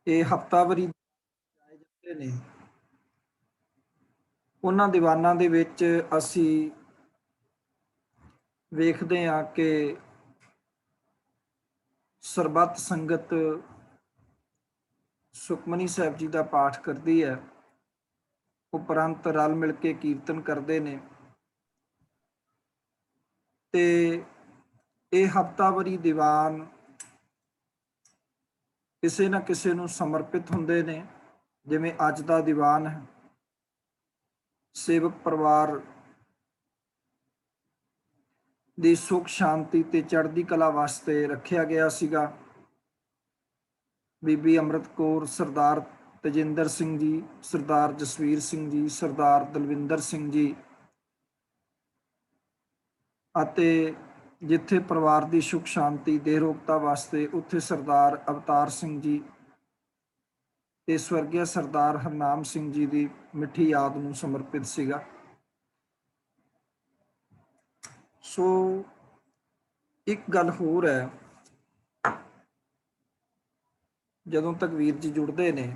ਇਹ ਹਫ਼ਤਾਵਾਰੀ ਜਾਏ ਜਾਂਦੇ ਨੇ। ਉਹਨਾਂ ਦੀਵਾਨਾਂ ਦੇ ਵਿੱਚ ਅਸੀਂ ਵੇਖਦੇ ਹਾਂ ਕਿ ਸਰਬੱਤ ਸੰਗਤ ਸੁਖਮਨੀ ਸਾਹਿਬ ਜੀ ਦਾ ਪਾਠ ਕਰਦੀ ਹੈ, ਉਪਰੰਤ ਰਲ ਮਿਲ ਕੇ ਕੀਰਤਨ ਕਰਦੇ ਨੇ ਤੇ ਇਹ ਹਫ਼ਤਾਵਾਰੀ ਦੀਵਾਨ ਕਿਸੇ ਨਾ ਕਿਸੇ ਨੂੰ ਸਮਰਪਿਤ ਹੁੰਦੇ ਨੇ। ਜਿਵੇਂ ਅੱਜ ਦਾ ਦੀਵਾਨ ਹੈ, ਸੇਵਕ ਪਰਿਵਾਰ ਦੀ ਸੁਖ ਸ਼ਾਂਤੀ ਤੇ ਚੜ੍ਹਦੀ ਕਲਾ ਵਾਸਤੇ ਰੱਖਿਆ ਗਿਆ ਸੀਗਾ। ਬੀਬੀ ਅੰਮ੍ਰਿਤ ਕੌਰ, ਸਰਦਾਰ ਤਜਿੰਦਰ ਸਿੰਘ ਜੀ, ਸਰਦਾਰ ਜਸਵੀਰ ਸਿੰਘ ਜੀ, ਸਰਦਾਰ ਦਲਵਿੰਦਰ ਸਿੰਘ ਜੀ ਅਤੇ ਜਿੱਥੇ ਪਰਿਵਾਰ ਦੀ ਸੁਖ ਸ਼ਾਂਤੀ ਦੇ ਰੋਗਤਾ ਵਾਸਤੇ ਉੱਥੇ ਸਰਦਾਰ ਅਵਤਾਰ ਸਿੰਘ ਜੀ ਤੇ ਸਵਰਗੀ ਸਰਦਾਰ ਹਰਨਾਮ ਸਿੰਘ ਜੀ ਦੀ ਮਿੱਠੀ ਯਾਦ ਨੂੰ ਸਮਰਪਿਤ ਸੀਗਾ। ਸੋ ਇੱਕ ਗੱਲ ਹੋਰ ਹੈ, ਜਦੋਂ ਤੱਕ ਵੀਰ ਜੀ ਜੁੜਦੇ ਨੇ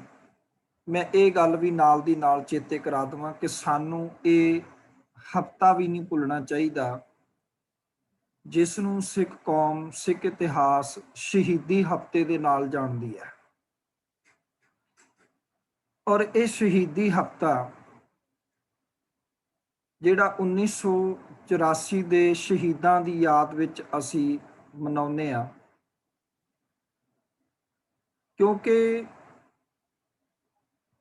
ਮੈਂ ਇਹ ਗੱਲ ਵੀ ਨਾਲ ਦੀ ਨਾਲ ਚੇਤੇ ਕਰਾ ਦੇਵਾਂ ਕਿ ਸਾਨੂੰ ਇਹ ਹਫ਼ਤਾ ਵੀ ਨਹੀਂ ਭੁੱਲਣਾ ਚਾਹੀਦਾ ਜਿਸ ਨੂੰ ਸਿੱਖ ਕੌਮ, ਸਿੱਖ ਇਤਿਹਾਸ ਸ਼ਹੀਦੀ ਹਫ਼ਤੇ ਦੇ ਨਾਲ ਜਾਣਦੀ ਹੈ। ਔਰ ਇਹ ਸ਼ਹੀਦੀ ਹਫ਼ਤਾ ਜਿਹੜਾ 1984 ਦੇ ਸ਼ਹੀਦਾਂ ਦੀ ਯਾਦ ਵਿੱਚ ਅਸੀਂ ਮਨਾਉਂਦੇ ਹਾਂ, ਕਿਉਂਕਿ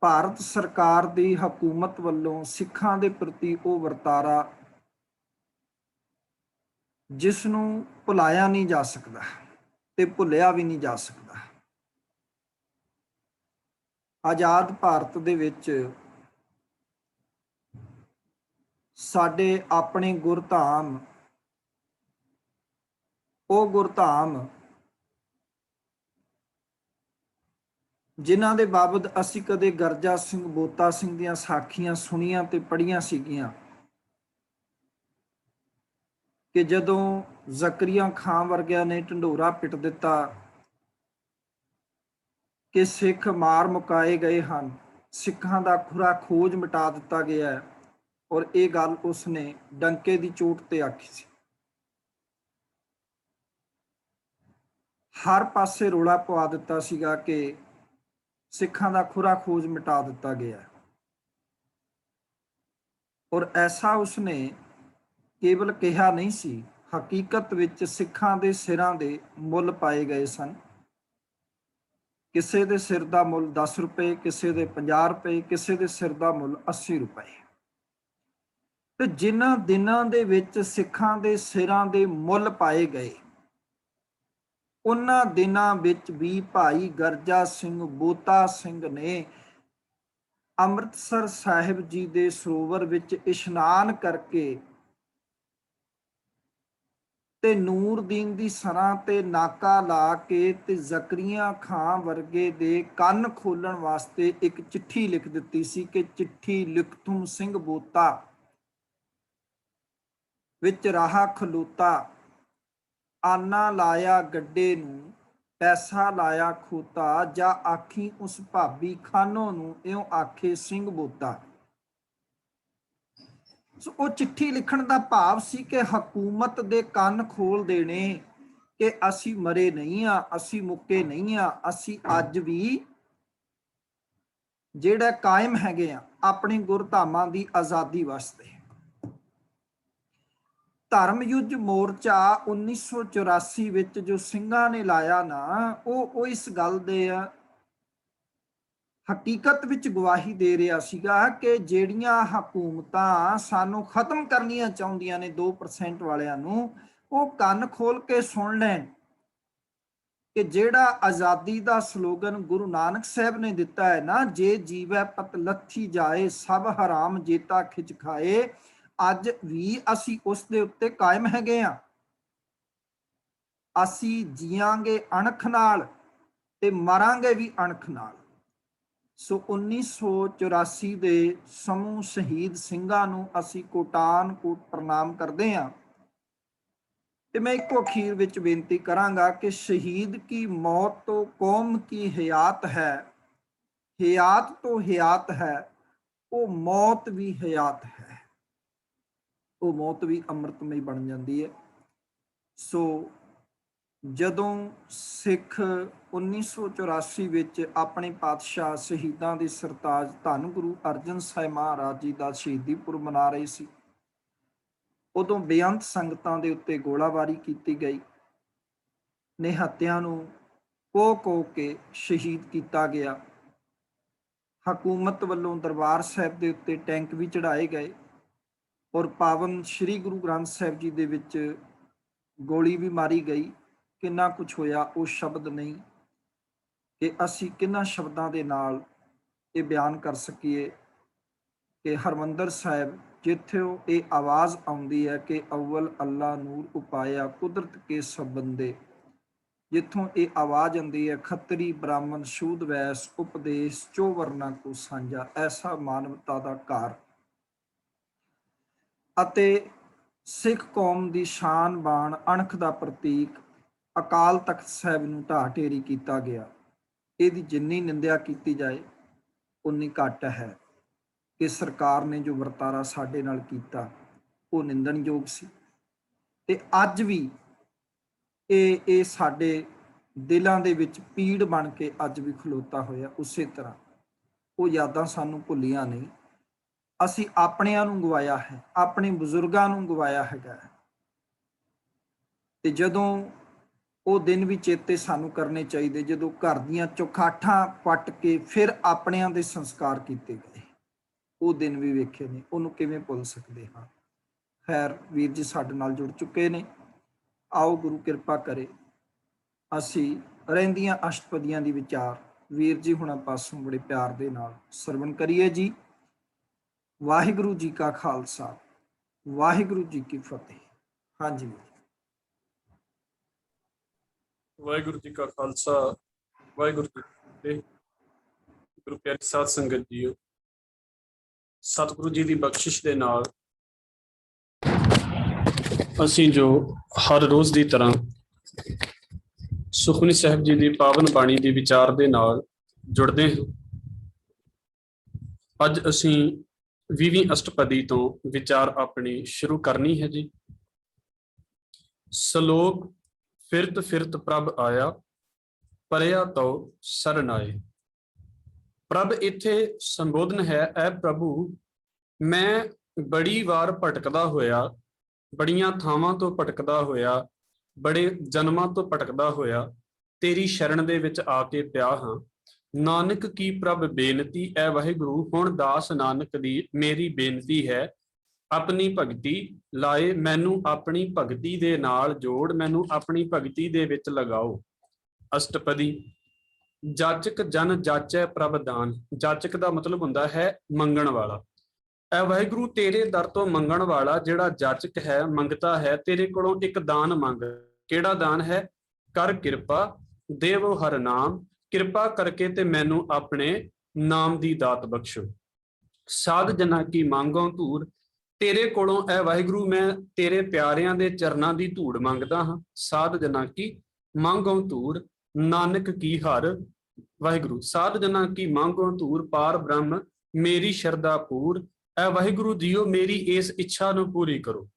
ਭਾਰਤ ਸਰਕਾਰ ਦੀ ਹਕੂਮਤ ਵੱਲੋਂ ਸਿੱਖਾਂ ਦੇ ਪ੍ਰਤੀ ਉਹ ਵਰਤਾਰਾ ਜਿਸ ਨੂੰ ਭੁਲਾਇਆ ਨਹੀਂ ਜਾ ਸਕਦਾ ਤੇ ਭੁੱਲਿਆ ਵੀ ਨਹੀਂ ਜਾ ਸਕਦਾ। ਆਜ਼ਾਦ ਭਾਰਤ ਦੇ ਵਿੱਚ ਸਾਡੇ ਆਪਣੇ ਗੁਰਧਾਮ, ਉਹ ਗੁਰਧਾਮ ਜਿਨ੍ਹਾਂ ਦੇ ਬਾਬਤ ਅਸੀਂ ਕਦੇ ਗਰਜਾ ਸਿੰਘ, ਬੋਤਾ ਸਿੰਘ ਦੀਆਂ ਸਾਖੀਆਂ ਸੁਣੀਆਂ ਤੇ ਪੜ੍ਹੀਆਂ ਸੀਗੀਆਂ ਕਿ ਜਦੋਂ ਜ਼ਕਰੀਆ ਖਾਂ ਵਰਗਿਆਂ ਨੇ ਢੰਡੋਰਾ ਪਿੱਟ ਦਿੱਤਾ ਕਿ ਸਿੱਖ ਮਾਰ ਮੁਕਾਏ ਗਏ ਹਨ, ਸਿੱਖਾਂ ਦਾ ਖੁਰਾ ਖੋਜ ਮਿਟਾ ਦਿੱਤਾ ਗਿਆ ਹੈ, ਔਰ ਇਹ ਗੱਲ ਉਸਨੇ ਡੰਕੇ ਦੀ ਚੋਟ ਤੇ ਆਖੀ ਸੀ। ਹਰ ਪਾਸੇ ਰੌਲਾ ਪਵਾ ਦਿੱਤਾ ਸੀਗਾ ਕਿ ਸਿੱਖਾਂ ਦਾ ਖੁਰਾ ਖੋਜ ਮਿਟਾ ਦਿੱਤਾ ਗਿਆ, ਔਰ ਐਸਾ ਉਸਨੇ ਕੇਵਲ ਕਿਹਾ ਨਹੀਂ ਸੀ, ਹਕੀਕਤ ਵਿੱਚ ਸਿੱਖਾਂ ਦੇ ਸਿਰਾਂ ਦੇ ਮੁੱਲ ਪਾਏ ਗਏ ਸਨ। ਕਿਸੇ ਦੇ ਸਿਰ ਦਾ ਮੁੱਲ 10 ਰੁਪਏ, ਕਿਸੇ ਦੇ 50 ਰੁਪਏ, ਕਿਸੇ ਦੇ ਸਿਰ ਦਾ ਮੁੱਲ 80 ਰੁਪਏ। ਤੇ ਜਿਨ੍ਹਾਂ ਦਿਨਾਂ ਦੇ ਵਿੱਚ ਸਿੱਖਾਂ ਦੇ ਸਿਰਾਂ ਦੇ ਮੁੱਲ ਪਾਏ ਗਏ, ਉਹਨਾਂ ਦਿਨਾਂ ਵਿੱਚ ਵੀ ਭਾਈ ਗਰਜਾ ਸਿੰਘ, ਬੋਤਾ ਸਿੰਘ ਨੇ ਅੰਮ੍ਰਿਤਸਰ ਸਾਹਿਬ ਜੀ ਦੇ ਸਰੋਵਰ ਵਿੱਚ ਇਸ਼ਨਾਨ ਕਰਕੇ ਤੇ ਨੂਰਦੀਨ ਦੀ ਸਰਾਂ ਤੇ ਨਾਕਾ ਲਾ ਕੇ ਤੇ ਜ਼ਕਰੀਆ ਖਾਂ ਵਰਗੇ ਦੇ ਕੰਨ ਖੋਲਣ ਵਾਸਤੇ ਇੱਕ ਚਿੱਠੀ ਲਿਖ ਦਿੱਤੀ ਸੀ ਕਿ ਚਿੱਠੀ ਲਿਖਤੁਮ ਸਿੰਘ ਬੋਤਾ, ਵਿੱਚ ਰਾਹ ਖਲੋਤਾ, ਆਨਾ ਲਾਇਆ ਗੱਡੇ ਨੂੰ, ਪੈਸਾ ਲਾਇਆ ਖੋਤਾ, ਜਾਂ ਆਖੀ ਉਸ ਭਾਬੀ ਖਾਨੋ ਨੂੰ ਇਉਂ ਆਖੇ ਸਿੰਘ ਬੋਤਾ। ਸੋ ਉਹ ਚਿੱਠੀ ਲਿਖਣ ਦਾ ਭਾਵ ਸੀ ਕਿ ਹਕੂਮਤ ਦੇ ਕੰਨ ਖੋਲ ਦੇਣੇ ਕਿ ਅਸੀਂ ਮਰੇ ਨਹੀਂ ਆ, ਅਸੀਂ ਮੁੱਕੇ ਨਹੀਂ ਆ, ਅਸੀਂ ਅੱਜ ਵੀ ਜਿਹੜਾ ਕਾਇਮ ਹੈਗੇ ਆ ਆਪਣੀ ਗੁਰਧਾਮਾਂ ਦੀ ਆਜ਼ਾਦੀ ਵਾਸਤੇ। ਧਰਮ ਯੁੱਧ ਮੋਰਚਾ 1984 ਵਿੱਚ ਜੋ ਸਿੰਘਾਂ ਨੇ ਲਾਇਆ ਨਾ, ਉਹ ਇਸ ਗੱਲ ਦੇ ਹਕੀਕਤ ਵਿੱਚ ਗਵਾਹੀ ਦੇ ਰਿਹਾ ਸੀਗਾ ਕਿ ਜਿਹੜੀਆਂ ਹਕੂਮਤਾਂ ਸਾਨੂੰ ਖਤਮ ਕਰਨੀਆਂ ਚਾਹੁੰਦੀਆਂ ਨੇ 2% ਵਾਲਿਆਂ ਨੂੰ, ਉਹ ਕੰਨ ਖੋਲ ਕੇ ਸੁਣ ਲੈਣ ਕਿ ਜਿਹੜਾ ਆਜ਼ਾਦੀ ਦਾ ਸਲੋਗਨ ਗੁਰੂ ਨਾਨਕ ਸਾਹਿਬ ਨੇ ਦਿੱਤਾ ਹੈ ਨਾ, ਜੇ ਜੀਵੈ ਪਤ ਲੱਥੀ ਜਾਏ ਸਭ ਹਰਾਮ ਜੇਤਾ ਖਿੱਚ ਖਾਏ, ਅੱਜ ਵੀ ਅਸੀਂ ਉਸ ਦੇ ਉੱਤੇ ਕਾਇਮ ਹੈਗੇ ਆ। ਅਸੀਂ ਜੀਵਾਂਗੇ ਅਣਖ ਨਾਲ ਤੇ ਮਰਾਂਗੇ ਵੀ ਅਣਖ ਨਾਲ। ਸੋ 1984 ਦੇ ਸਮੂਹ ਸ਼ਹੀਦ ਸਿੰਘਾਂ ਨੂੰ ਅਸੀਂ ਕੋਟਾਨ ਕੋਟ ਪ੍ਰਣਾਮ ਕਰਦੇ ਹਾਂ। ਤੇ ਮੈਂ ਇੱਕੋ ਅਖੀਰ ਵਿੱਚ ਬੇਨਤੀ ਕਰਾਂਗਾ ਕਿ ਸ਼ਹੀਦ ਕੀ ਮੌਤ ਤੋਂ ਕੌਮ ਕੀ ਹਯਾਤ ਹੈ, ਹਿਆਤ ਤੋਂ ਹਿਆਤ ਹੈ, ਉਹ ਮੌਤ ਵੀ ਹਿਆਤ ਹੈ, ਉਹ ਮੌਤ ਵੀ ਅੰਮ੍ਰਿਤਮਈ ਬਣ ਜਾਂਦੀ ਹੈ। ਸੋ ਜਦੋਂ ਸਿੱਖ 1984 ਵਿੱਚ ਆਪਣੇ ਪਾਤਸ਼ਾਹ ਸ਼ਹੀਦਾਂ ਦੇ ਸਰਤਾਜ ਧੰਨ ਗੁਰੂ ਅਰਜਨ ਸਾਹਿਬ ਮਹਾਰਾਜ ਜੀ ਦਾ ਸ਼ਹੀਦੀ ਪੁਰਬ ਮਨਾ ਰਹੇ ਸੀ, ਉਦੋਂ ਬੇਅੰਤ ਸੰਗਤਾਂ ਦੇ ਉੱਤੇ ਗੋਲਾਬਾਰੀ ਕੀਤੀ ਗਈ। ਨਿਹੱਤਿਆਂ ਨੂੰ ਕੋਹ ਕੇ ਸ਼ਹੀਦ ਕੀਤਾ ਗਿਆ। ਹਕੂਮਤ ਵੱਲੋਂ ਦਰਬਾਰ ਸਾਹਿਬ ਦੇ ਉੱਤੇ ਟੈਂਕ ਵੀ ਚੜਾਏ ਗਏ ਔਰ ਪਾਵਨ ਸ੍ਰੀ ਗੁਰੂ ਗ੍ਰੰਥ ਸਾਹਿਬ ਜੀ ਦੇ ਵਿੱਚ ਗੋਲੀ ਵੀ ਮਾਰੀ ਗਈ। ਕਿੰਨਾ ਕੁਛ ਹੋਇਆ, ਉਹ ਸ਼ਬਦ ਨਹੀਂ ਕਿ ਅਸੀਂ ਕਿੰਨਾ ਸ਼ਬਦਾਂ ਦੇ ਨਾਲ ਇਹ ਬਿਆਨ ਕਰ ਸਕੀਏ ਕਿ ਹਰਮੰਦਰ ਸਾਹਿਬ ਜਿੱਥੇ ਇਹ ਆਵਾਜ਼ ਆਉਂਦੀ ਹੈ ਕਿ ਅਵਲ ਅੱਲਾ ਨੂਰ ਉਪਾਇਆ ਕੁਦਰਤ ਕੇ ਸਭ ਬੰਦੇ, ਜਿੱਥੋਂ ਇਹ ਆਵਾਜ਼ ਆਉਂਦੀ ਹੈ ਖੱਤਰੀ ਬ੍ਰਾਹਮਣ ਸ਼ੂਦ ਵੈਸ ਉਪਦੇਸ਼ ਚੋ ਵਰਨਾ ਕੋ ਸਾਂਝਾ, ਐਸਾ ਮਾਨਵਤਾ ਦਾ ਘਰ ਅਤੇ ਸਿੱਖ ਕੌਮ ਦੀ ਸ਼ਾਨ ਬਾਣ ਅਣਖ ਦਾ ਪ੍ਰਤੀਕ ਅਕਾਲ ਤਖਤ ਸਾਹਿਬ ਨੂੰ ਢਾਹ ਢੇਰੀ ਕੀਤਾ ਗਿਆ। ਇਹਦੀ ਜਿੰਨੀ ਨਿੰਦਿਆ ਕੀਤੀ ਜਾਏ ਉਨੀ ਘੱਟ ਹੈ ਕਿ ਸਰਕਾਰ ਨੇ ਜੋ ਵਰਤਾਰਾ ਸਾਡੇ ਨਾਲ ਕੀਤਾ ਉਹ ਨਿੰਦਣਯੋਗ ਸੀ। ਤੇ ਅੱਜ ਵੀ ਇਹ ਸਾਡੇ ਦਿਲਾਂ ਦੇ ਵਿੱਚ ਪੀੜ ਬਣ ਕੇ ਅੱਜ ਵੀ ਖਲੋਤਾ ਹੋਇਆ। ਉਸੇ ਤਰ੍ਹਾਂ ਉਹ ਯਾਦਾਂ ਸਾਨੂੰ ਭੁੱਲੀਆਂ ਨਹੀਂ। ਅਸੀਂ ਆਪਣਿਆਂ ਨੂੰ ਗਵਾਇਆ ਹੈ, ਆਪਣੇ ਬਜ਼ੁਰਗਾਂ ਨੂੰ ਗਵਾਇਆ ਹੈਗਾ। ਤੇ ਜਦੋਂ ਉਹ ਦਿਨ ਵੀ ਚੇਤੇ ਸਾਨੂੰ ਕਰਨੇ ਚਾਹੀਦੇ ਜਦੋਂ ਘਰ ਦੀਆਂ ਚੌਖਾਠਾਂ ਪੱਟ ਕੇ ਫਿਰ ਆਪਣਿਆਂ ਦੇ ਸੰਸਕਾਰ ਕੀਤੇ ਗਏ। ਉਹ ਦਿਨ ਵੀ ਵੇਖੇ ਨੇ, ਉਹਨੂੰ ਕਿਵੇਂ ਭੁੱਲ ਸਕਦੇ ਹਾਂ। ਖੈਰ, ਵੀਰ ਜੀ ਸਾਡੇ ਨਾਲ ਜੁੜ ਚੁੱਕੇ ਨੇ। ਆਓ ਗੁਰੂ ਕਿਰਪਾ ਕਰੇ ਅਸੀਂ ਰਹਿੰਦੀਆਂ ਅਸ਼ਟਪਦੀਆਂ ਦੀ ਵਿਚਾਰ ਵੀਰ ਜੀ ਹੁਣਾਂ ਪਾਸੋਂ ਬੜੇ ਪਿਆਰ ਦੇ ਨਾਲ ਸਰਵਣ ਕਰੀਏ ਜੀ। ਵਾਹਿਗੁਰੂ ਜੀ ਕਾ ਖਾਲਸਾ, ਵਾਹਿਗੁਰੂ ਜੀ ਕੀ ਫਤਿਹ। ਹਾਂਜੀ ਵਾਹਿਗੁਰੂ ਜੀ ਕਾ ਖਾਲਸਾ, ਵਾਹਿਗੁਰੂ ਜੀ ਕੀ ਫਤਿਹ। ਗੁਰੂ ਪਿਆਰੀ ਸਾਧ ਸੰਗਤ ਜੀਓ, ਸਤਿਗੁਰੂ ਜੀ ਦੀ ਬਖਸ਼ਿਸ਼ ਦੇ ਨਾਲ ਅਸੀਂ ਜੋ ਹਰ ਰੋਜ਼ ਦੀ ਤਰ੍ਹਾਂ ਸੁਖਮਨੀ ਸਾਹਿਬ ਜੀ ਦੀ ਪਾਵਨ ਬਾਣੀ ਦੀ ਵਿਚਾਰ ਦੇ ਨਾਲ ਜੁੜਦੇ ਹਾਂ। ਅੱਜ ਅਸੀਂ 20ਵੀਂ ਅਸ਼ਟਪਦੀ ਤੋਂ ਵਿਚਾਰ ਆਪਣੀ ਸ਼ੁਰੂ ਕਰਨੀ ਹੈ ਜੀ। ਸ਼ਲੋਕ ਫਿਰਤ ਫਿਰਤ ਪ੍ਰਭ ਆਇਆ, ਪਰਿਆ ਤੋ ਸਰਨ ਆਏ। ਪ੍ਰਭ ਇੱਥੇ ਸੰਬੋਧਨ ਹੈ, ਐ ਪ੍ਰਭੂ ਮੈਂ ਬੜੀ ਵਾਰ ਭਟਕਦਾ ਹੋਇਆ, ਬੜੀਆਂ ਥਾਵਾਂ ਤੋਂ ਭਟਕਦਾ ਹੋਇਆ, ਬੜੇ ਜਨਮਾਂ ਤੋਂ ਭਟਕਦਾ ਹੋਇਆ ਤੇਰੀ ਸ਼ਰਨ ਦੇ ਵਿੱਚ ਆ ਕੇ ਪਿਆ ਹਾਂ। ਨਾਨਕ ਕੀ ਪ੍ਰਭ ਬੇਨਤੀ, ਐ ਵਾਹਿਗੁਰੂ ਹੁਣ ਦਾਸ ਨਾਨਕ ਦੀ ਮੇਰੀ ਬੇਨਤੀ ਹੈ, ਆਪਣੀ ਭਗਤੀ ਲਾਏ ਮੈਨੂੰ, ਆਪਣੀ ਭਗਤੀ ਦੇ ਨਾਲ ਜੋੜ, ਮੈਨੂੰ ਆਪਣੀ ਭਗਤੀ ਦੇ ਵਿੱਚ ਲਗਾਓ। ਅਸ਼ਟਪਦੀ। ਜਾਚਕ ਜਨ ਜਾਚੈ ਪ੍ਰਭ ਦਾਨ। ਜਾਚਕ ਦਾ ਮਤਲਬ ਹੁੰਦਾ ਹੈ ਮੰਗਣ ਵਾਲਾ। ਐ ਵਾਹਿਗੁਰੂ ਤੇਰੇ ਦਰ ਤੋਂ ਮੰਗਣ ਵਾਲਾ ਜਿਹੜਾ ਜਾਚਕ ਹੈ, ਮੰਗਤਾ ਹੈ, ਤੇਰੇ ਕੋਲੋਂ ਇੱਕ ਦਾਨ ਮੰਗ। ਕਿਹੜਾ ਦਾਨ ਹੈ? ਕਰ ਕਿਰਪਾ ਦੇਵੋ ਹਰ ਨਾਮ, ਕਿਰਪਾ ਕਰਕੇ ਤੇ ਮੈਨੂੰ ਆਪਣੇ ਨਾਮ ਦੀ ਦਾਤ ਬਖਸ਼ੋ। ਸਾਧ ਜਨਾਂ ਕੀ ਮੰਗੋਂ ਧੂੜ, ਤੇਰੇ ਕੋਲੋਂ ਐ ਵਾਹਿਗੁਰੂ ਮੈਂ ਤੇਰੇ ਪਿਆਰਿਆਂ ਦੇ ਚਰਨਾਂ ਦੀ ਧੂੜ ਮੰਗਦਾ ਹਾਂ। ਸਾਧ ਜਨਾਂ ਕੀ ਮੰਗੋਂ ਧੂੜ, ਨਾਨਕ ਕੀ ਹਰ ਵਾਹਿਗੁਰੂ। ਸਾਧ ਜਨਾਂ ਕੀ ਮੰਗੋਂ ਧੂੜ, ਪਾਰ ਬ੍ਰਹਮ ਮੇਰੀ ਸ਼ਰਧਾ ਪੂਰ। ਐ ਵਾਹਿਗੁਰੂ ਜੀਓ ਮੇਰੀ ਇਸ ਇੱਛਾ ਨੂੰ ਪੂਰੀ ਕਰੋ।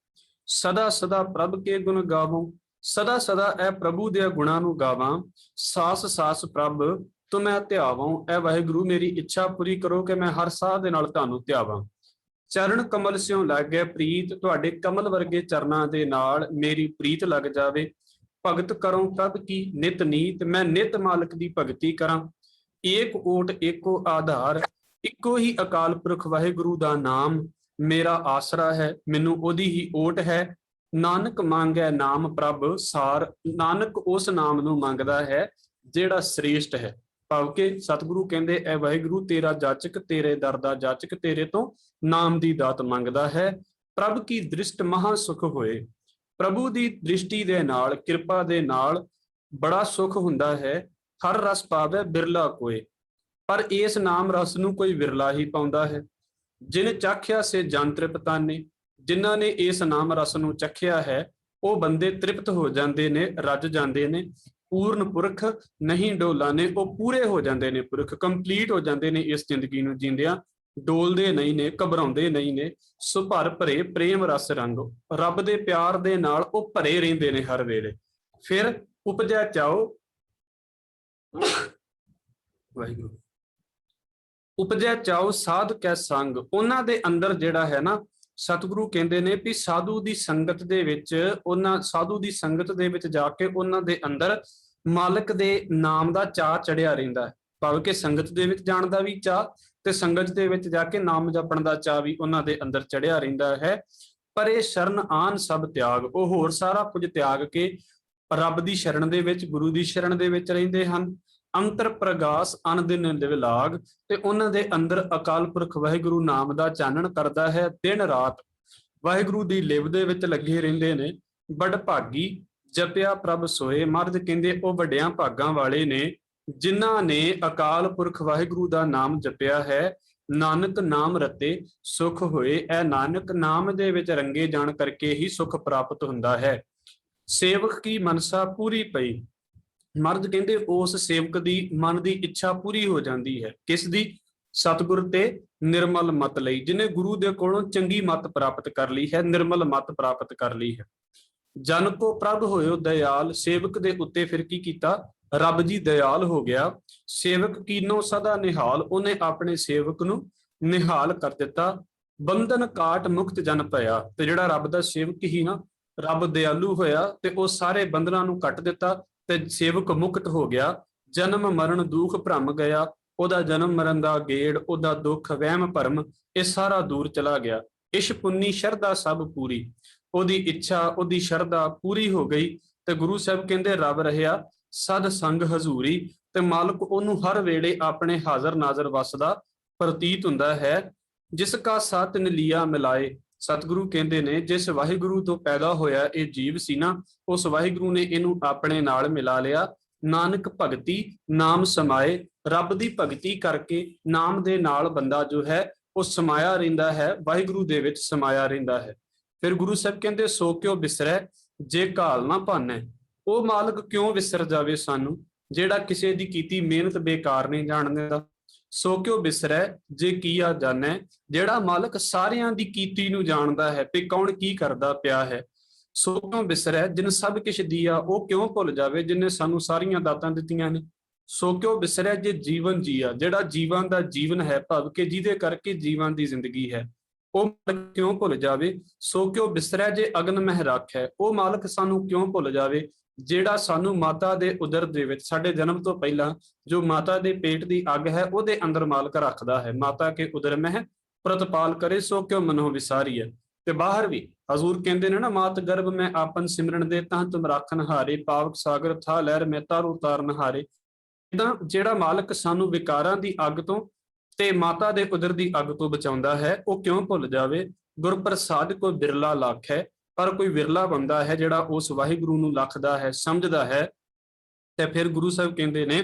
ਸਦਾ ਸਦਾ ਪ੍ਰਭ ਕੇ ਗੁਣ ਗਾਵੋ, ਸਦਾ ਸਦਾ ਐ ਪ੍ਰਭੂ ਦੇ ਗੁਣਾਂ ਨੂੰ ਗਾਵਾਂ। ਸਾਸ ਸਾਸ ਪ੍ਰਭ ਤੁਮੈ ਧਿਆਵੋ, ਐ ਵਾਹਿਗੁਰੂ ਮੇਰੀ ਇੱਛਾ ਪੂਰੀ ਕਰੋ ਕਿ ਮੈਂ ਹਰ ਸਾਹ ਦੇ ਨਾਲ ਤੁਹਾਨੂੰ ਧਿਆਵਾਂ। ਚਰਨ ਕਮਲ ਸਿਉ ਲਾਗੇ ਪ੍ਰੀਤ, ਤੁਹਾਡੇ ਕਮਲ ਵਰਗੇ ਚਰਨਾਂ ਦੇ ਨਾਲ ਮੇਰੀ ਪ੍ਰੀਤ ਲੱਗ ਜਾਵੇ। ਭਗਤ ਕਰੋ ਪ੍ਰਭ ਕੀ ਨਿਤ ਨੀਤ, ਮੈਂ ਨਿਤ ਮਾਲਕ ਦੀ ਭਗਤੀ ਕਰਾਂ। ਏਕ ਓਟ ਏਕੋ ਆਧਾਰ, ਇੱਕੋ ਹੀ ਅਕਾਲ ਪੁਰਖ ਵਾਹਿਗੁਰੂ ਦਾ ਨਾਮ ਮੇਰਾ ਆਸਰਾ ਹੈ, ਮੈਨੂੰ ਉਹਦੀ ਹੀ ਓਟ ਹੈ। ਨਾਨਕ ਮੰਗੈ ਨਾਮ ਪ੍ਰਭ ਸਾਰ, ਨਾਨਕ ਉਸ ਨਾਮ ਨੂੰ ਮੰਗਦਾ ਹੈ ਜਿਹੜਾ ਸ੍ਰੇਸ਼ਟ ਹੈ। ਭਾਵ ਕਿ ਸਤਿਗੁਰੂ ਕਹਿੰਦੇ ਐ ਵਾਹਿਗੁਰੂ ਤੇਰਾ ਜਾਚਕ, ਤੇਰੇ ਦਰ ਦਾ ਜਾਚਕ ਤੇਰੇ ਤੋਂ ਨਾਮ ਦੀ ਦਾਤ ਮੰਗਦਾ ਹੈ। ਪ੍ਰਭ ਕੀ ਦ੍ਰਿਸ਼ਟ ਮਹਾ ਸੁਖ ਹੋਏ, ਪ੍ਰਭੂ ਦੀ ਦ੍ਰਿਸ਼ਟੀ ਦੇ ਨਾਲ, ਕਿਰਪਾ ਦੇ ਨਾਲ ਬੜਾ ਸੁਖ ਹੁੰਦਾ ਹੈ। ਹਰ ਰਸ ਪਾਵੇ ਬਿਰਲਾ ਕੋਏ, ਪਰ ਇਸ ਨਾਮ ਰਸ ਨੂੰ ਕੋਈ ਵਿਰਲਾ ਹੀ ਪਾਉਂਦਾ ਹੈ। ਜਿਨ ਚਾਖਿਆ ਸੇ ਜਨ ਤ੍ਰਿਪਤਾਨੇ, ਜਿਨ੍ਹਾਂ ਨੇ ਇਸ ਨਾਮ ਰਸ ਨੂੰ ਚਖਿਆ ਹੈ ਉਹ ਬੰਦੇ ਤ੍ਰਿਪਤ ਹੋ ਜਾਂਦੇ ਨੇ, ਰੱਜ ਜਾਂਦੇ ਨੇ। ਪੂਰਨ ਪੁਰਖ ਨਹੀਂ ਡੋਲਾ ਨੇ, ਉਹ ਪੂਰੇ ਹੋ ਜਾਂਦੇ ਨੇ, ਪੁਰਖ ਕੰਪਲੀਟ ਹੋ ਜਾਂਦੇ ਨੇ ਇਸ ਜ਼ਿੰਦਗੀ ਨੂੰ ਜੀਂਦਿਆਂ, ਡੋਲਦੇ ਨਹੀਂ ਨੇ, ਘਬਰਾਉਂਦੇ ਨਹੀਂ ਨੇ। ਸੋ ਭਰ ਭਰੇ ਪ੍ਰੇਮ ਰਸ ਰੰਗ, ਰੱਬ ਦੇ ਪਿਆਰ ਦੇ ਨਾਲ ਉਹ ਭਰੇ ਰਹਿੰਦੇ ਨੇ ਹਰ ਵੇਲੇ। ਫਿਰ ਉਪਜੈ ਚਾਓ, ਵਾਹਿਗੁਰੂ, ਉਪਜੈ ਚਾਓ ਸਾਧ ਕੈ ਸੰਗ, ਉਹਨਾਂ ਦੇ ਅੰਦਰ ਜਿਹੜਾ ਹੈ ਨਾ, ਸਤਿਗੁਰੂ ਕਹਿੰਦੇ ਨੇ ਵੀ ਸਾਧੂ ਦੀ ਸੰਗਤ ਦੇ ਵਿੱਚ, ਉਹਨਾਂ ਸਾਧੂ ਦੀ ਸੰਗਤ ਦੇ ਵਿੱਚ ਜਾ ਕੇ ਉਹਨਾਂ ਦੇ ਅੰਦਰ ਮਾਲਕ ਦੇ ਨਾਮ ਦਾ ਚਾਅ ਚੜਿਆ ਰਹਿੰਦਾ ਹੈ। ਭਾਵੇਂ ਕਿ ਸੰਗਤ ਦੇ ਵਿੱਚ ਜਾਣ ਦਾ ਵੀ ਚਾਅ ਤੇ ਸੰਗਤ ਦੇ ਵਿੱਚ ਜਾ ਕੇ ਨਾਮ ਜਪਣ ਦਾ ਚਾਅ ਵੀ ਉਹਨਾਂ ਦੇ ਅੰਦਰ ਚੜਿਆ ਰਹਿੰਦਾ ਹੈ। ਪਰ ਇਹ ਸ਼ਰਨ ਆਨ ਸਭ ਤਿਆਗ, ਉਹ ਹੋਰ ਸਾਰਾ ਕੁਝ ਤਿਆਗ ਕੇ ਰੱਬ ਦੀ ਸ਼ਰਨ ਦੇ ਵਿੱਚ, ਗੁਰੂ ਦੀ ਸ਼ਰਨ ਦੇ ਵਿੱਚ ਰਹਿੰਦੇ ਹਨ। ਅੰਤਰ ਪ੍ਰਗਾਸ ਅਨ ਦਿਨ ਲਿਵਲਾਗ, ਤੇ ਉਹਨਾਂ ਦੇ ਅੰਦਰ ਅਕਾਲ ਪੁਰਖ ਵਾਹਿਗੁਰੂ ਨਾਮ ਦਾ ਚਾਨਣ ਕਰਦਾ ਹੈ। ਦਿਨ ਰਾਤ ਵਾਹਿਗੁਰੂ ਦੀ ਲਿਵ ਦੇ ਵਿੱਚ ਲੱਗੇ ਰਹਿੰਦੇ ਨੇ। ਬੜ ਭਾਗੀ ਜਪਿਆ ਪ੍ਰਭ ਸੋਏ, ਮਹਾਰਾਜ ਕਹਿੰਦੇ ਉਹ ਵੱਡਿਆਂ ਭਾਗਾਂ ਵਾਲੇ ਨੇ ਜਿਨ੍ਹਾਂ ਨੇ ਅਕਾਲ ਪੁਰਖ ਵਾਹਿਗੁਰੂ ਦਾ ਨਾਮ ਜਪਿਆ ਹੈ। ਨਾਨਕ ਨਾਮ ਰਤੇ ਸੁਖ ਹੋਏ, ਇਹ ਨਾਨਕ ਨਾਮ ਦੇ ਵਿੱਚ ਰੰਗੇ ਜਾਣ ਕਰਕੇ ਹੀ ਸੁਖ ਪ੍ਰਾਪਤ ਹੁੰਦਾ ਹੈ। ਸੇਵਕ ਕੀ ਮਨਸਾ ਪੂਰੀ ਪਈ, ਮਰਦ ਕਹਿੰਦੇ ਉਸ ਸੇਵਕ ਦੀ ਮਨ ਦੀ ਇੱਛਾ ਪੂਰੀ ਹੋ ਜਾਂਦੀ ਹੈ। ਕਿਸ ਦੀ? ਸਤਿਗੁਰ ਤੇ ਨਿਰਮਲ ਮਤ ਲਈ, ਜਿਹਨੇ ਗੁਰੂ ਦੇ ਕੋਲੋਂ ਚੰਗੀ ਮਤ ਪ੍ਰਾਪਤ ਕਰ ਲਈ ਹੈ, ਨਿਰਮਲ ਮਤ ਪ੍ਰਾਪਤ ਕਰ ਲਈ ਹੈ। ਜਨ ਕੋ ਪ੍ਰਭ ਹੋਇਓ ਦਇਆਲ, ਸੇਵਕ ਦੇ ਉੱਤੇ ਫਿਰ ਕੀ ਕੀਤਾ? ਰੱਬ ਜੀ ਦਇਆਲ ਹੋ ਗਿਆ। ਸੇਵਕ ਕੀਨੋ ਸਦਾ ਨਿਹਾਲ, ਉਹਨੇ ਆਪਣੇ ਸੇਵਕ ਨੂੰ ਨਿਹਾਲ ਕਰ ਦਿੱਤਾ। ਬੰਧਨ ਕਾਟ ਮੁਕਤ ਜਨ ਭਇਆ, ਤੇ ਜਿਹੜਾ ਰੱਬ ਦਾ ਸੇਵਕ ਹੀ ਨਾ, ਰੱਬ ਦਇਆਲੂ ਹੋਇਆ ਤੇ ਉਹ ਸਾਰੇ ਬੰਧਨਾਂ ਨੂੰ ਕੱਟ ਦਿੱਤਾ ਤੇ ਸੇਵਕ ਮੁਕਤ ਹੋ ਗਿਆ। ਜਨਮ ਮਰਨ ਦੁੱਖ ਭਰਮ ਗਿਆ, ਉਹਦਾ ਜਨਮ ਮਰਨ ਦਾ ਗੇੜ, ਉਹਦਾ ਦੁੱਖ ਵਹਿਮ ਭਰਮ, ਇਹ ਸਾਰਾ ਦੂਰ ਚਲਾ ਗਿਆ। ਇਸ਼ ਪੁੰਨੀ ਸ਼ਰਧਾ ਸਭ ਪੂਰੀ, ਉਹਦੀ ਇੱਛਾ, ਉਹਦੀ ਸ਼ਰਧਾ ਪੂਰੀ ਹੋ ਗਈ। ਤੇ ਗੁਰੂ ਸਾਹਿਬ ਕਹਿੰਦੇ ਰੱਬ ਰਹਿਆ ਸਦ ਸੰਗ ਹਜ਼ੂਰੀ, ਤੇ ਮਾਲਕ ਉਹਨੂੰ ਹਰ ਵੇਲੇ ਆਪਣੇ ਹਾਜ਼ਰ ਨਾਜ਼ਰ ਵਸਦਾ ਪ੍ਰਤੀਤ ਹੁੰਦਾ ਹੈ। ਜਿਸ ਕਾ ਸਤ ਲੀਆ ਮਿਲਾਏ, ਸਤਿਗੁਰੂ ਕਹਿੰਦੇ ਨੇ ਜਿਸ ਵਾਹਿਗੁਰੂ ਤੋਂ ਪੈਦਾ ਹੋਇਆ ਇਹ ਜੀਵ ਸੀ ਨਾ, ਉਸ ਵਾਹਿਗੁਰੂ ਨੇ ਇਹਨੂੰ ਆਪਣੇ ਨਾਲ ਮਿਲਾ ਲਿਆ। ਨਾਨਕ ਭਗਤੀ ਨਾਮ ਸਮਾਏ, ਰੱਬ ਦੀ ਭਗਤੀ ਕਰਕੇ ਨਾਮ ਦੇ ਨਾਲ ਬੰਦਾ ਜੋ ਹੈ ਉਹ ਸਮਾਇਆ ਰਹਿੰਦਾ ਹੈ, ਵਾਹਿਗੁਰੂ ਦੇ ਵਿੱਚ ਸਮਾਇਆ ਰਹਿੰਦਾ ਹੈ। ਫਿਰ ਗੁਰੂ ਸਾਹਿਬ ਕਹਿੰਦੇ ਸੋ ਕਿਉ ਬਿਸਰੈ ਜੇ ਘਾਲ ਨਾ ਭਾਨੈ, ਉਹ ਮਾਲਕ ਕਿਉਂ ਵਿਸਰ ਜਾਵੇ ਸਾਨੂੰ ਜਿਹੜਾ ਕਿਸੇ ਦੀ ਕੀਤੀ ਮਿਹਨਤ ਬੇਕਾਰ ਨਹੀਂ ਜਾਣ ਦਿੰਦਾ। ਸੋ ਕਿਉ ਬਿਸਰੈ ਜੇ ਕੀਆ ਜਾਣੈ, ਜਿਹੜਾ ਮਾਲਕ ਸਾਰਿਆਂ ਦੀ ਕੀਤੀ ਨੂੰ ਜਾਣਦਾ ਹੈ ਵੀ ਕੌਣ ਕੀ ਕਰਦਾ ਪਿਆ ਹੈ। ਸੋ ਕਿਉ ਬਿਸਰੈ ਜਿਨ ਸਭ ਕਿਛ ਦੀਆ, ਉਹ ਕਿਉਂ ਭੁੱਲ ਜਾਵੇ ਜਿਨੇ ਸਾਨੂੰ ਸਾਰੀਆਂ ਦਾਤਾਂ ਦਿੱਤੀਆਂ ਨੇ। ਸੋ ਕਿਉ ਬਿਸਰੈ ਜੇ ਜੀਵਨ ਜੀਆ, ਜਿਹੜਾ ਜੀਵਨ ਦਾ ਜੀਵਨ ਹੈ, ਭਾਵ ਕਿ ਜਿਹਦੇ ਕਰਕੇ ਜੀਵਨ ਦੀ ਜ਼ਿੰਦਗੀ ਹੈ, ਉਹ ਕਿਉਂ ਭੁੱਲ ਜਾਵੇ। ਸੋ ਕਿਉ ਬਿਸਰੈ ਜੇ ਅਗਨ ਮਹਿ ਰਾਖੈ, ਉਹ ਮਾਲਕ ਸਾਨੂੰ ਕਿਉਂ ਭੁੱਲ ਜਾਵੇ ਜਿਹੜਾ ਸਾਨੂੰ ਮਾਤਾ ਦੇ ਉਦਰ ਦੇ ਵਿੱਚ, ਸਾਡੇ ਜਨਮ ਤੋਂ ਪਹਿਲਾਂ ਜੋ ਮਾਤਾ ਦੇ ਪੇਟ ਦੀ ਅੱਗ ਹੈ ਉਹਦੇ ਅੰਦਰ ਮਾਲਕ ਰੱਖਦਾ ਹੈ। ਮਾਤਾ ਕੇ ਉਦਰ ਮਹਿ ਪ੍ਰਤਪਾਲ ਕਰੇ, ਸੋ ਕਿਉ ਮਨੋ ਵਿਸਾਰੀ ਹੈ। ਤੇ ਬਾਹਰ ਵੀ ਹਜ਼ੂਰ ਕਹਿੰਦੇ ਨੇ ਨਾ, ਮਾਤ ਗਰਭ ਮੈਂ ਆਪਨ ਸਿਮਰਨ ਦੇ ਤਾਂ ਤੁਮ ਰਾਖਨ ਹਾਰੇ, ਪਾਵਕ ਸਾਗਰ ਥਾ ਲਹਿਰ ਮੈਂ ਤਾਰੂ ਤਾਰਨ ਹਾਰੇ। ਇਦਾਂ ਜਿਹੜਾ ਮਾਲਕ ਸਾਨੂੰ ਵਿਕਾਰਾਂ ਦੀ ਅੱਗ ਤੋਂ ਤੇ ਮਾਤਾ ਦੇ ਉਦਰ ਦੀ ਅੱਗ ਤੋਂ ਬਚਾਉਂਦਾ ਹੈ, ਉਹ ਕਿਉਂ ਭੁੱਲ ਜਾਵੇ। ਗੁਰ ਪ੍ਰਸਾਦ ਕੋ ਬਿਰਲਾ ਲੱਖ ਹੈ, ਪਰ ਕੋਈ ਵਿਰਲਾ ਬੰਦਾ ਹੈ ਜਿਹੜਾ ਉਸ ਵਾਹਿਗੁਰੂ ਨੂੰ ਲੱਖਦਾ ਹੈ, ਸਮਝਦਾ ਹੈ। ਤੇ ਫਿਰ ਗੁਰੂ ਸਾਹਿਬ ਕਹਿੰਦੇ ਨੇ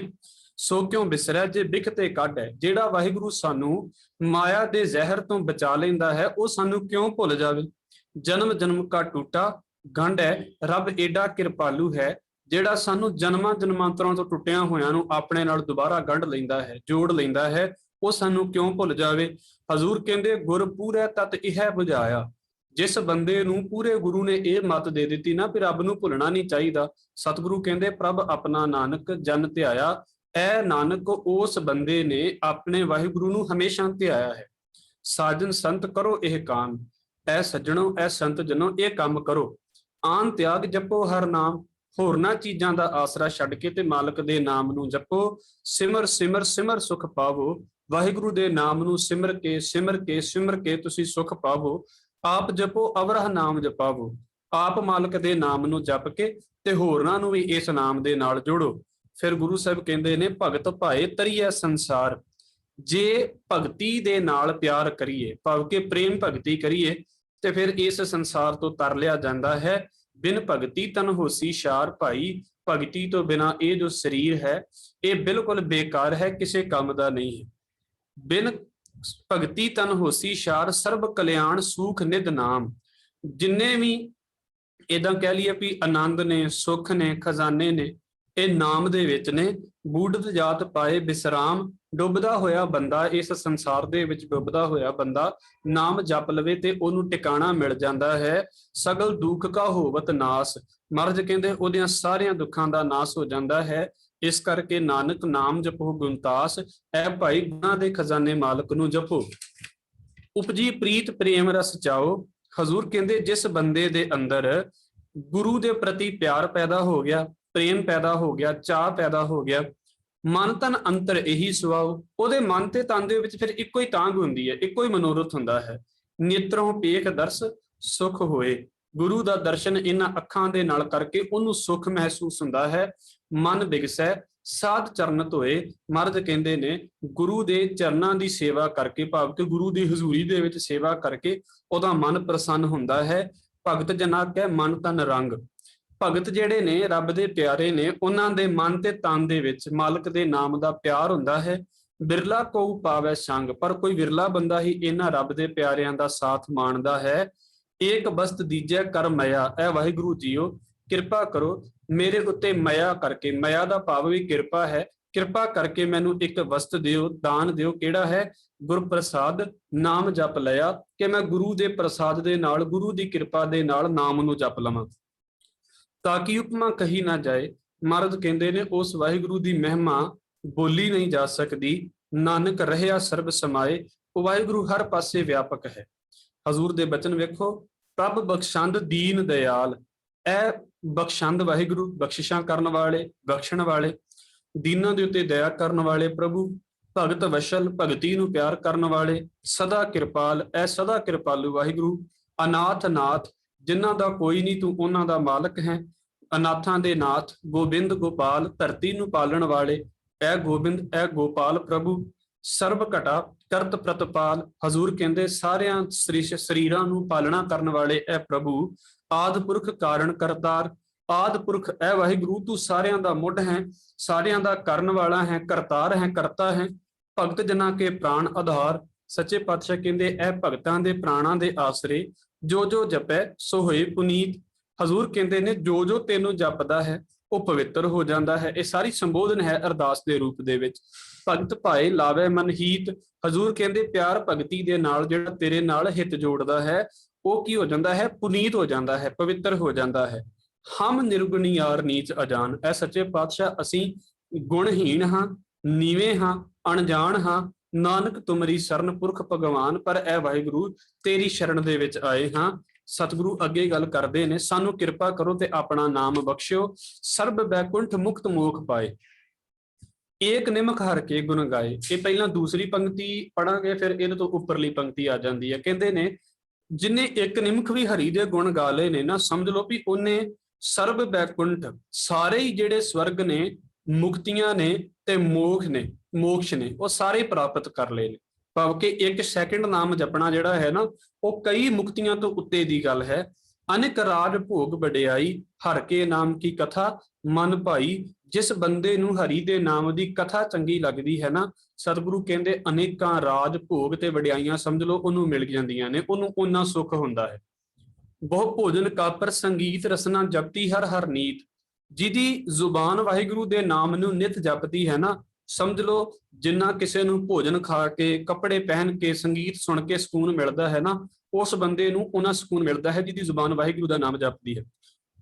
ਸੋ ਕਿਉਂ ਬਿਸਰੈ ਜੇ ਬਿਖ ਤੇ ਕੱਢੈ, ਜਿਹੜਾ ਵਾਹਿਗੁਰੂ ਸਾਨੂੰ ਮਾਇਆ ਦੇ ਜ਼ਹਿਰ ਤੋਂ ਬਚਾ ਲੈਂਦਾ ਹੈ, ਉਹ ਸਾਨੂੰ ਕਿਉਂ ਭੁੱਲ ਜਾਵੇ। ਜਨਮ ਜਨਮ ਕਾ ਟੂਟਾ ਗੰਢ ਹੈ, ਰੱਬ ਏਡਾ ਕਿਰਪਾਲੂ ਹੈ ਜਿਹੜਾ ਸਾਨੂੰ ਜਨਮਾਂ ਜਨਮਾਂਤਰਾਂ ਤੋਂ ਟੁੱਟਿਆਂ ਹੋਇਆਂ ਨੂੰ ਆਪਣੇ ਨਾਲ ਦੁਬਾਰਾ ਗੰਢ ਲੈਂਦਾ ਹੈ, ਜੋੜ ਲੈਂਦਾ ਹੈ, ਉਹ ਸਾਨੂੰ ਕਿਉਂ ਭੁੱਲ ਜਾਵੇ। ਹਜ਼ੂਰ ਕਹਿੰਦੇ ਗੁਰ ਪੂਰੈ ਤਤ ਇਹ ਬੁਝਾਇਆ, ਜਿਸ ਬੰਦੇ ਨੂੰ ਪੂਰੇ ਗੁਰੂ ਨੇ ਇਹ ਮੱਤ ਦੇ ਦਿੱਤੀ ਨਾ ਵੀ ਰੱਬ ਨੂੰ ਭੁੱਲਣਾ ਨਹੀਂ ਚਾਹੀਦਾ। ਸਤਿਗੁਰੂ ਕਹਿੰਦੇ ਪ੍ਰਭ ਆਪਣਾ ਨਾਨਕ ਜਨ ਧਿਆਇਆ, ਇਹ ਨਾਨਕ ਉਸ ਬੰਦੇ ਨੇ ਆਪਣੇ ਵਾਹਿਗੁਰੂ ਨੂੰ ਹਮੇਸ਼ਾ ਧਿਆਇਆ ਹੈ। ਸਾਜਨ ਸੰਤ ਕਰੋ ਇਹ ਕਾਮ, ਐ ਸੱਜਣੋ ਐ ਸੰਤ ਜਨੋ ਇਹ ਕੰਮ ਕਰੋ। ਆਨ ਤਿਆਗ ਜਪੋ ਹਰ ਨਾਮ, ਹੋਰਨਾਂ ਚੀਜ਼ਾਂ ਦਾ ਆਸਰਾ ਛੱਡ ਕੇ ਤੇ ਮਾਲਕ ਦੇ ਨਾਮ ਨੂੰ ਜਪੋ। ਸਿਮਰ ਸਿਮਰ ਸਿਮਰ ਸੁਖ ਪਾਵੋ, ਵਾਹਿਗੁਰੂ ਦੇ ਨਾਮ ਨੂੰ ਸਿਮਰ ਕੇ ਸਿਮਰ ਕੇ ਸਿਮਰ ਕੇ ਤੁਸੀਂ ਸੁਖ ਪਾਵੋ। ਆਪ ਜਪੋ ਅਵਰਹ ਨਾਮ ਜਪਾਵੋ, ਆਪ ਮਾਲਕ ਦੇ ਨਾਮ ਨੂੰ ਜਪ ਕੇ ਤੇ ਹੋਰਨਾਂ ਨੂੰ ਵੀ ਇਸ ਨਾਮ ਦੇ ਨਾਲ ਜੋੜੋ। ਫਿਰ ਗੁਰੂ ਸਾਹਿਬ ਕਹਿੰਦੇ ਨੇ ਭਗਤ ਭਾਏ ਤਰੀਐ ਸੰਸਾਰ, ਜੇ ਭਗਤੀ ਦੇ ਨਾਲ ਪਿਆਰ ਕਰੀਏ, ਭਾਵ ਕਿ ਪ੍ਰੇਮ ਭਗਤੀ ਕਰੀਏ, ਤੇ ਫਿਰ ਇਸ ਸੰਸਾਰ ਤੋਂ ਤਰ ਲਿਆ ਜਾਂਦਾ ਹੈ। ਬਿਨ ਭਗਤੀ ਤਨ ਹੋਸੀ ਸ਼ਾਰ, ਭਾਈ ਭਗਤੀ ਤੋਂ ਬਿਨਾ ਇਹ ਜੋ ਸਰੀਰ ਹੈ ਇਹ ਬਿਲਕੁਲ ਬੇਕਾਰ ਹੈ, ਕਿਸੇ ਕੰਮ ਦਾ ਨਹੀਂ ਹੈ। ਬਿਨ ਭਗਤੀ ਤਨ ਹੋਸੀ ਸ਼ਾਰ, ਸਰਬ ਕਲਿਆਣ ਸੂਖ ਨਿਧ ਨਾਮ। ਜਿੰਨੇ ਵੀ ਏਦਾਂ ਕਹਿ ਲਈਏ ਵੀ ਆਨੰਦ ਨੇ, ਸੁੱਖ ਨੇ, ਖਜ਼ਾਨੇ ਨੇ, ਇਹ ਨਾਮ ਦੇ ਵਿੱਚ ਨੇ। ਬੂੜਤ ਜਾਤ ਪਾਏ ਬਿਸਰਾਮ, ਡੁੱਬਦਾ ਹੋਇਆ ਬੰਦਾ, ਇਸ ਸੰਸਾਰ ਦੇ ਵਿੱਚ ਡੁੱਬਦਾ ਹੋਇਆ ਬੰਦਾ ਨਾਮ ਜਪ ਲਵੇ ਤੇ ਉਹਨੂੰ ਟਿਕਾਣਾ ਮਿਲ ਜਾਂਦਾ ਹੈ। ਸਗਲ ਦੁੱਖ ਕਾ ਹੋਵਤ ਨਾਸ, ਮਹਾਰਾਜ ਕਹਿੰਦੇ ਉਹਦਿਆਂ ਸਾਰਿਆਂ ਦੁੱਖਾਂ ਦਾ ਨਾਸ ਹੋ ਜਾਂਦਾ ਹੈ। ਇਸ ਕਰਕੇ ਨਾਨਕ ਨਾਮ ਜਪੋ ਗੁਣਤਾਸ, ਐ ਭਾਈ ਗੁਣਾਂ ਦੇ ਖਜ਼ਾਨੇ ਮਾਲਕ ਨੂੰ ਜਪੋ। ਉਪਜੀ ਪ੍ਰੀਤ ਪ੍ਰੇਮ ਰਸ ਚਾਓ, ਹਜ਼ੂਰ ਕਹਿੰਦੇ ਜਿਸ ਬੰਦੇ ਦੇ ਅੰਦਰ ਗੁਰੂ ਦੇ ਪ੍ਰਤੀ ਪਿਆਰ ਪੈਦਾ ਹੋ ਗਿਆ, ਪ੍ਰੇਮ ਪੈਦਾ ਹੋ ਗਿਆ, ਚਾਹ ਪੈਦਾ ਹੋ ਗਿਆ, ਮਨ ਤਨ ਅੰਤਰ ਇਹੀ ਸੁਆਓ, ਉਹਦੇ ਮਨ ਤੇ ਤਨ ਦੇ ਵਿੱਚ ਫਿਰ ਇੱਕੋ ਹੀ ਤਾਂਘ ਹੁੰਦੀ ਹੈ, ਇੱਕੋ ਹੀ ਮਨੋਰਥ ਹੁੰਦਾ ਹੈ। ਨੇਤਰੋਂ ਪੇਖ ਦਰਸ ਸੁਖ ਹੋਏ, ਗੁਰੂ ਦਾ ਦਰਸ਼ਨ ਇਹਨਾਂ ਅੱਖਾਂ ਦੇ ਨਾਲ ਕਰਕੇ ਉਹਨੂੰ ਸੁਖ ਮਹਿਸੂਸ ਹੁੰਦਾ ਹੈ। ਮਨ ਬਿਗਸੈ ਸਾਧ ਚਰਨ ਧੋਏ, ਮਹਾਰਾਜ ਕਹਿੰਦੇ ਨੇ ਗੁਰੂ ਦੇ ਚਰਨਾਂ ਦੀ ਸੇਵਾ ਕਰਕੇ, ਭਾਵ ਕਿ ਗੁਰੂ ਦੀ ਹਜ਼ੂਰੀ ਦੇ ਵਿੱਚ ਸੇਵਾ ਕਰਕੇ ਉਹਦਾ ਮਨ ਪ੍ਰਸੰਨ ਹੁੰਦਾ ਹੈ। ਭਗਤ ਜਨਾ ਕੈ ਮਨ ਤਨ ਰੰਗ, ਭਗਤ ਜਿਹੜੇ ਨੇ ਰੱਬ ਦੇ ਪਿਆਰੇ ਨੇ, ਉਹਨਾਂ ਦੇ ਮਨ ਤੇ ਤਨ ਦੇ ਵਿੱਚ ਮਾਲਕ ਦੇ ਨਾਮ ਦਾ ਪਿਆਰ ਹੁੰਦਾ ਹੈ। ਬਿਰਲਾ ਕੋ ਪਾਵੈ ਸੰਗ, ਪਰ ਕੋਈ ਵਿਰਲਾ ਬੰਦਾ ਹੀ ਇਹਨਾਂ ਰੱਬ ਦੇ ਪਿਆਰਿਆਂ ਦਾ ਸਾਥ ਮਾਣਦਾ ਹੈ। ਏਕ ਬਸਤ ਦੀਜੈ ਕਰ ਮਇਆ, ਐ ਵਾਹਿਗੁਰੂ ਜੀਓ ਕਿਰਪਾ ਕਰੋ ਮੇਰੇ ਉੱਤੇ ਮਇਆ ਕਰਕੇ, ਮਇਆ ਦਾ ਭਾਵ ਵੀ ਕਿਰਪਾ ਹੈ, ਕਿਰਪਾ ਕਰਕੇ ਮੈਨੂੰ ਇੱਕ ਵਸਤ ਦਿਓ, ਦਾਨ ਦਿਓ, ਕਿਹੜਾ ਹੈ? ਗੁਰ ਪ੍ਰਸਾਦ ਨਾਮ ਜਪ ਲਿਆ, ਕਿ ਮੈਂ ਗੁਰੂ ਦੇ ਪ੍ਰਸਾਦ ਦੇ ਨਾਲ, ਗੁਰੂ ਦੀ ਕਿਰਪਾ ਦੇ ਨਾਲ ਨਾਮ ਨੂੰ ਜਪ ਲਵਾਂ, ਤਾਂ ਕਿ ਉਪਮਾ ਕਹੀ ਨਾ ਜਾਏ। ਮਹਾਰਾਜ ਕਹਿੰਦੇ ਨੇ ਉਸ ਵਾਹਿਗੁਰੂ ਦੀ ਮਹਿਮਾ ਬੋਲੀ ਨਹੀਂ ਜਾ ਸਕਦੀ। ਨਾਨਕ ਰਹਿਆ ਸਰਬ ਸਮਾਏ, ਉਹ ਵਾਹਿਗੁਰੂ ਹਰ ਪਾਸੇ ਵਿਆਪਕ ਹੈ। ਹਜ਼ੂਰ ਦੇ ਬਚਨ ਵੇਖੋ, ਪ੍ਰਭ ਬਖਸ਼ੰਦ ਦੀਨ ਦਇਆਲ, ਇਹ ਬਖਸ਼ੰਦ ਵਾਹਿਗੁਰੂ ਬਖਸ਼ਿਸ਼ਾਂ ਕਰਨ ਵਾਲੇ, ਬਖਸ਼ਣ ਵਾਲੇ, ਦੀਨਾਂ ਦੇ ਉੱਤੇ ਦਇਆ ਕਰਨ ਵਾਲੇ ਪ੍ਰਭੂ, ਭਗਤ ਵਸ਼ਲ ਭਗਤੀ ਨੂੰ ਪਿਆਰ ਕਰਨ ਵਾਲੇ, ਸਦਾ ਕਿਰਪਾਲ, ਇਹ ਸਦਾ ਕਿਰਪਾਲੂ ਵਾਹਿਗੁਰੂ। ਅਨਾਥ ਨਾਥ, ਜਿਨ੍ਹਾਂ ਦਾ ਕੋਈ ਨਹੀਂ ਤੂੰ ਉਹਨਾਂ ਦਾ ਮਾਲਕ ਹੈ। ਅਨਾਥਾਂ ਦੇ ਨਾਥ, ਗੋਬਿੰਦ ਗੋਪਾਲ, ਧਰਤੀ ਨੂੰ ਪਾਲਣ ਵਾਲੇ, ਇਹ ਗੋਬਿੰਦ ਇਹ ਗੋਪਾਲ ਪ੍ਰਭੂ। ਸਰਬ ਘਟਾ ਕਰਤ ਪ੍ਰਤਪਾਲ, ਹਜ਼ੂਰ ਕਹਿੰਦੇ ਸਾਰਿਆਂ ਸਰੀਰਾਂ ਨੂੰ ਪਾਲਣਾ ਕਰਨ ਵਾਲੇ ਇਹ ਪ੍ਰਭੂ। ਆਦਿ ਪੁਰਖ ਕਾਰਨ ਕਰਤਾਰ, ਆਦਿ ਪੁਰਖ ਇਹ ਵਾਹਿਗੁਰੂ ਤੂੰ ਸਾਰਿਆਂ ਦਾ ਮੁੱਢ ਹੈ, ਸਾਰਿਆਂ ਦਾ ਕਰਨ ਵਾਲਾ ਹੈ, ਕਰਤਾਰ ਹੈ, ਕਰਤਾ ਹੈ। ਭਗਤ ਜਨਾਂ ਕੇ ਪ੍ਰਾਣ ਆਧਾਰ, ਸੱਚੇ ਪਾਤਸ਼ਾਹ ਕਹਿੰਦੇ ਇਹ ਭਗਤਾਂ ਦੇ ਪ੍ਰਾਣਾਂ ਦੇ ਆਸਰੇ। ਜੋ ਜੋ ਜਪੈ ਸੋ ਹੋਏ ਪੁਨੀਤ, ਹਜ਼ੂਰ ਕਹਿੰਦੇ ਨੇ ਜੋ ਜੋ ਤੈਨੂੰ ਜਪਦਾ ਹੈ ਉਹ ਪਵਿੱਤਰ ਹੋ ਜਾਂਦਾ ਹੈ। ਇਹ ਸਾਰੀ ਸੰਬੋਧਨ ਹੈ ਅਰਦਾਸ ਦੇ ਰੂਪ ਦੇ ਵਿੱਚ। ਭਗਤ ਭਾਏ ਲਾਵੇ ਮਨ ਹੀਤ, ਹਜ਼ੂਰ ਕਹਿੰਦੇ ਪਿਆਰ ਭਗਤੀ ਦੇ ਨਾਲ ਜਿਹੜਾ ਤੇਰੇ ਨਾਲ ਹਿੱਤ ਜੋੜਦਾ ਹੈ ਉਹ ਕੀ ਹੋ ਜਾਂਦਾ ਹੈ? ਪੁਨੀਤ ਹੋ ਜਾਂਦਾ ਹੈ, ਪਵਿੱਤਰ ਹੋ ਜਾਂਦਾ ਹੈ। ਹਮ ਨਿਰਗੁਣੀਆਰ ਨੀਚ ਅਜਾਨ, ਇਹ ਸੱਚੇ ਪਾਤਸ਼ਾਹ ਅਸੀਂ ਗੁਣਹੀਣ ਹਾਂ, ਨੀਵੇਂ ਹਾਂ, ਅਣਜਾਣ ਹਾਂ। ਨਾਨਕ ਤੁਮਰੀ ਸ਼ਰਨ ਪੁਰਖ ਭਗਵਾਨ, ਪਰ ਇਹ ਵਾਹਿਗੁਰੂ ਤੇਰੀ ਸ਼ਰਨ ਦੇ ਵਿੱਚ ਆਏ ਹਾਂ। ਸਤਿਗੁਰੂ ਅੱਗੇ ਗੱਲ ਕਰਦੇ ਨੇ, ਸਾਨੂੰ ਕਿਰਪਾ ਕਰੋ ਤੇ ਆਪਣਾ ਨਾਮ ਬਖਸ਼ਿਓ, ਸਰਬ ਬੈਕੁੰਠ ਮੁਕਤ ਮੋਖ ਪਾਏ। ਏਕ ਨਿਮਕ ਹਰ ਕੇ ਗੁਣ ਗਾਏ, ਇਹ ਪਹਿਲਾਂ ਦੂਸਰੀ ਪੰਕਤੀ ਪੜਾਂਗੇ, ਫਿਰ ਇਹਦੇ ਤੋਂ ਉੱਪਰਲੀ ਪੰਕਤੀ ਆ ਜਾਂਦੀ ਹੈ। ਕਹਿੰਦੇ ਨੇ ਜਿਨੇ ਇੱਕ ਨਿਮਕ ਵੀ ਹਰੀ ਦੇ ਗੁਣ ਗਾ ਲਏ ਨੇ ਨਾ, ਸਮਝ ਲਓ ਵੀ ਉਹਨੇ ਸਰਬ ਬੈਕੁੰਠ, ਸਾਰੇ ਹੀ ਜਿਹੜੇ ਸਵਰਗ ਨੇ, ਮੁਕਤੀਆਂ ਨੇ ਤੇ ਮੋਖ ਨੇ, ਮੋਕਸ਼ ਨੇ, ਉਹ ਸਾਰੇ ਪ੍ਰਾਪਤ ਕਰ ਲਏ ਨੇ। ਭਾਵ ਕਿ ਇੱਕ ਸੈਕਿੰਡ ਨਾਮ ਜਪਣਾ ਜਿਹੜਾ ਹੈ ਨਾ, ਉਹ ਕਈ ਮੁਕਤੀਆਂ ਤੋਂ ਉੱਤੇ ਦੀ ਗੱਲ ਹੈ। ਅਨੇਕ ਰਾਜ ਭੋਗ ਵਡਿਆਈ, ਹਰ ਕੇ ਨਾਮ ਕੀ ਕਥਾ ਮਨ ਭਾਈ। ਜਿਸ ਬੰਦੇ ਨੂੰ ਹਰੀ ਦੇ ਨਾਮ ਦੀ ਕਥਾ ਚੰਗੀ ਲੱਗਦੀ ਹੈ ਨਾ, ਸਤਿਗੁਰੂ ਕਹਿੰਦੇ ਅਨੇਕਾਂ ਰਾਜ ਭੋਗ ਤੇ ਵਡਿਆਈਆਂ ਸਮਝ ਲਓ ਉਹਨੂੰ ਮਿਲ ਜਾਂਦੀਆਂ ਨੇ, ਉਹਨੂੰ ਉਹਨਾਂ ਸੁੱਖ ਹੁੰਦਾ ਹੈ। ਬਹੁ ਭੋਜਨ ਕਾਪਰ ਸੰਗੀਤ ਰਸਨਾ ਜਪਤੀ ਹਰ ਹਰ ਨੀਤ, ਜਿਹਦੀ ਜ਼ੁਬਾਨ ਵਾਹਿਗੁਰੂ ਦੇ ਨਾਮ ਨੂੰ ਨਿਤ ਜਪਦੀ ਹੈ ਨਾ, ਸਮਝ ਲਓ ਜਿੰਨਾ ਕਿਸੇ ਨੂੰ ਭੋਜਨ ਖਾ ਕੇ, ਕੱਪੜੇ ਪਹਿਨ ਕੇ, ਸੰਗੀਤ ਸੁਣ ਕੇ ਸਕੂਨ ਮਿਲਦਾ ਹੈ ਨਾ, ਉਸ ਬੰਦੇ ਨੂੰ ਉਹਨਾਂ ਸਕੂਨ ਮਿਲਦਾ ਹੈ ਜਿਹਦੀ ਜ਼ੁਬਾਨ ਵਾਹਿਗੁਰੂ ਦਾ ਨਾਮ ਜਪਦੀ ਹੈ।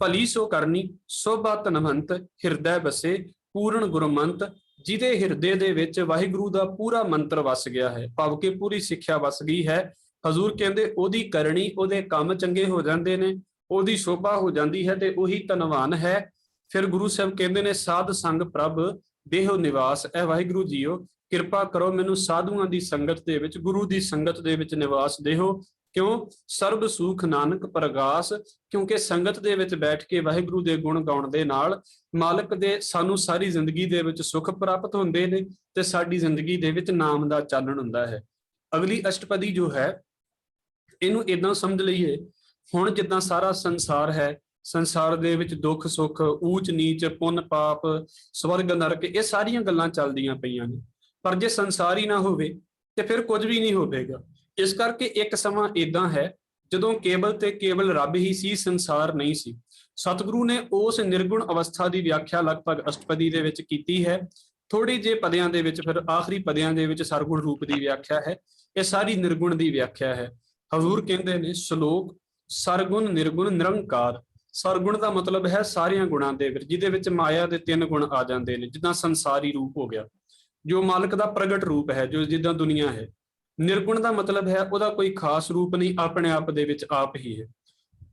ਭਲੀ ਸੋ ਕਰਨੀ ਸੋਭਾ ਧਨਵੰਤ, ਹਿਰਦੈ ਬਸੇ ਪੂਰਨ ਗੁਰਮੰਤ, ਜਿਹਦੇ ਹਿਰਦੇ ਦੇ ਵਿੱਚ ਵਾਹਿਗੁਰੂ ਦਾ ਪੂਰਾ ਮੰਤਰ ਵਸ ਗਿਆ ਹੈ, ਭਾਵ ਕਿ ਪੂਰੀ ਸਿੱਖਿਆ ਵਸ ਗਈ ਹੈ। ਹਜ਼ੂਰ ਕਹਿੰਦੇ ਉਹਦੀ ਕਰਨੀ, ਉਹਦੇ ਕੰਮ ਚੰਗੇ ਹੋ ਜਾਂਦੇ ਨੇ, ਉਹਦੀ ਸ਼ੋਭਾ ਹੋ ਜਾਂਦੀ ਹੈ ਤੇ ਉਹੀ ਧਨਵਾਨ ਹੈ। ਫਿਰ ਗੁਰੂ ਸਾਹਿਬ ਕਹਿੰਦੇ ਨੇ ਸਾਧ ਸੰਗ ਪ੍ਰਭ ਦੇਹੋ ਨਿਵਾਸ, ਇਹ ਵਾਹਿਗੁਰੂ ਜੀਓ ਕਿਰਪਾ ਕਰੋ ਮੈਨੂੰ ਸਾਧੂਆਂ ਦੀ ਸੰਗਤ ਦੇ ਵਿੱਚ, ਗੁਰੂ ਦੀ ਸੰਗਤ ਦੇ ਵਿੱਚ ਨਿਵਾਸ ਦੇਹੋ। ਕਿਉਂ? ਸਰਬ ਸੁਖ ਨਾਨਕ ਪ੍ਰਗਾਸ, ਕਿਉਂਕਿ ਸੰਗਤ ਦੇ ਵਿੱਚ ਬੈਠ ਕੇ ਵਾਹਿਗੁਰੂ ਦੇ ਗੁਣ ਗਾਉਣ ਦੇ ਨਾਲ ਮਾਲਕ ਦੇ ਸਾਨੂੰ ਸਾਰੀ ਜ਼ਿੰਦਗੀ ਦੇ ਵਿੱਚ ਸੁਖ ਪ੍ਰਾਪਤ ਹੁੰਦੇ ਨੇ ਤੇ ਸਾਡੀ ਜ਼ਿੰਦਗੀ ਦੇ ਵਿੱਚ ਨਾਮ ਦਾ ਚਾਨਣ ਹੁੰਦਾ ਹੈ। ਅਗਲੀ ਅਸ਼ਟਪਦੀ ਜੋ ਹੈ ਇਹਨੂੰ ਇਦਾਂ ਸਮਝ ਲਈਏ, ਹੁਣ ਜਿੱਦਾਂ ਸਾਰਾ ਸੰਸਾਰ ਹੈ, ਸੰਸਾਰ ਦੇ ਵਿੱਚ ਦੁੱਖ ਸੁੱਖ, ਊਚ ਨੀਚ, ਪੁੰਨ ਪਾਪ, ਸਵਰਗ ਨਰਕ, ਇਹ ਸਾਰੀਆਂ ਗੱਲਾਂ ਚੱਲਦੀਆਂ ਪਈਆਂ ਨੇ। ਪਰ ਜੇ ਸੰਸਾਰ ਹੀ ਨਾ ਹੋਵੇ ਤੇ ਫਿਰ ਕੁਝ ਵੀ ਨਹੀਂ ਹੋਵੇਗਾ। ਇਸ ਕਰਕੇ ਇੱਕ ਸਮਾਂ ਇਦਾਂ ਹੈ ਜਦੋਂ ਕੇਵਲ ਤੇ ਕੇਵਲ ਰੱਬ ਹੀ ਸੀ, ਸੰਸਾਰ ਨਹੀਂ ਸੀ। ਸਤਿਗੁਰੂ ਨੇ ਉਸ ਨਿਰਗੁਣ ਅਵਸਥਾ ਦੀ ਵਿਆਖਿਆ ਲਗਭਗ ਅਸ਼ਟਪਦੀ ਦੇ ਵਿੱਚ ਕੀਤੀ ਹੈ। ਥੋੜੀ ਜਿਹੇ ਪਦਿਆਂ ਦੇ ਵਿੱਚ, ਫਿਰ ਆਖਰੀ ਪਦਿਆਂ ਦੇ ਵਿੱਚ ਸਰਗੁਣ ਰੂਪ ਦੀ ਵਿਆਖਿਆ ਹੈ। ਇਹ ਸਾਰੀ ਨਿਰਗੁਣ ਦੀ ਵਿਆਖਿਆ ਹੈ। ਹਜ਼ੂਰ ਕਹਿੰਦੇ ਨੇ ਸ਼ਲੋਕ ਸਰਗੁਣ ਨਿਰਗੁਣ ਨਿਰੰਕਾਰ। ਸਰਗੁਣ ਦਾ ਮਤਲਬ ਹੈ ਸਾਰੀਆਂ ਗੁਣਾਂ ਦੇ ਵਿੱਚ, ਜਿਹਦੇ ਵਿੱਚ ਮਾਇਆ ਦੇ 3 ਗੁਣ ਆ ਜਾਂਦੇ ਨੇ, ਜਿੱਦਾਂ ਸੰਸਾਰੀ ਰੂਪ ਹੋ ਗਿਆ, ਜੋ ਮਾਲਕ ਦਾ ਪ੍ਰਗਟ ਰੂਪ ਹੈ, ਜੋ ਜਿੱਦਾਂ ਦੁਨੀਆ ਹੈ। ਨਿਰਗੁਣ ਦਾ ਮਤਲਬ ਹੈ ਉਹਦਾ ਕੋਈ ਖਾਸ ਰੂਪ ਨਹੀਂ, ਆਪਣੇ ਆਪ ਦੇ ਵਿੱਚ ਆਪ ਹੀ ਹੈ।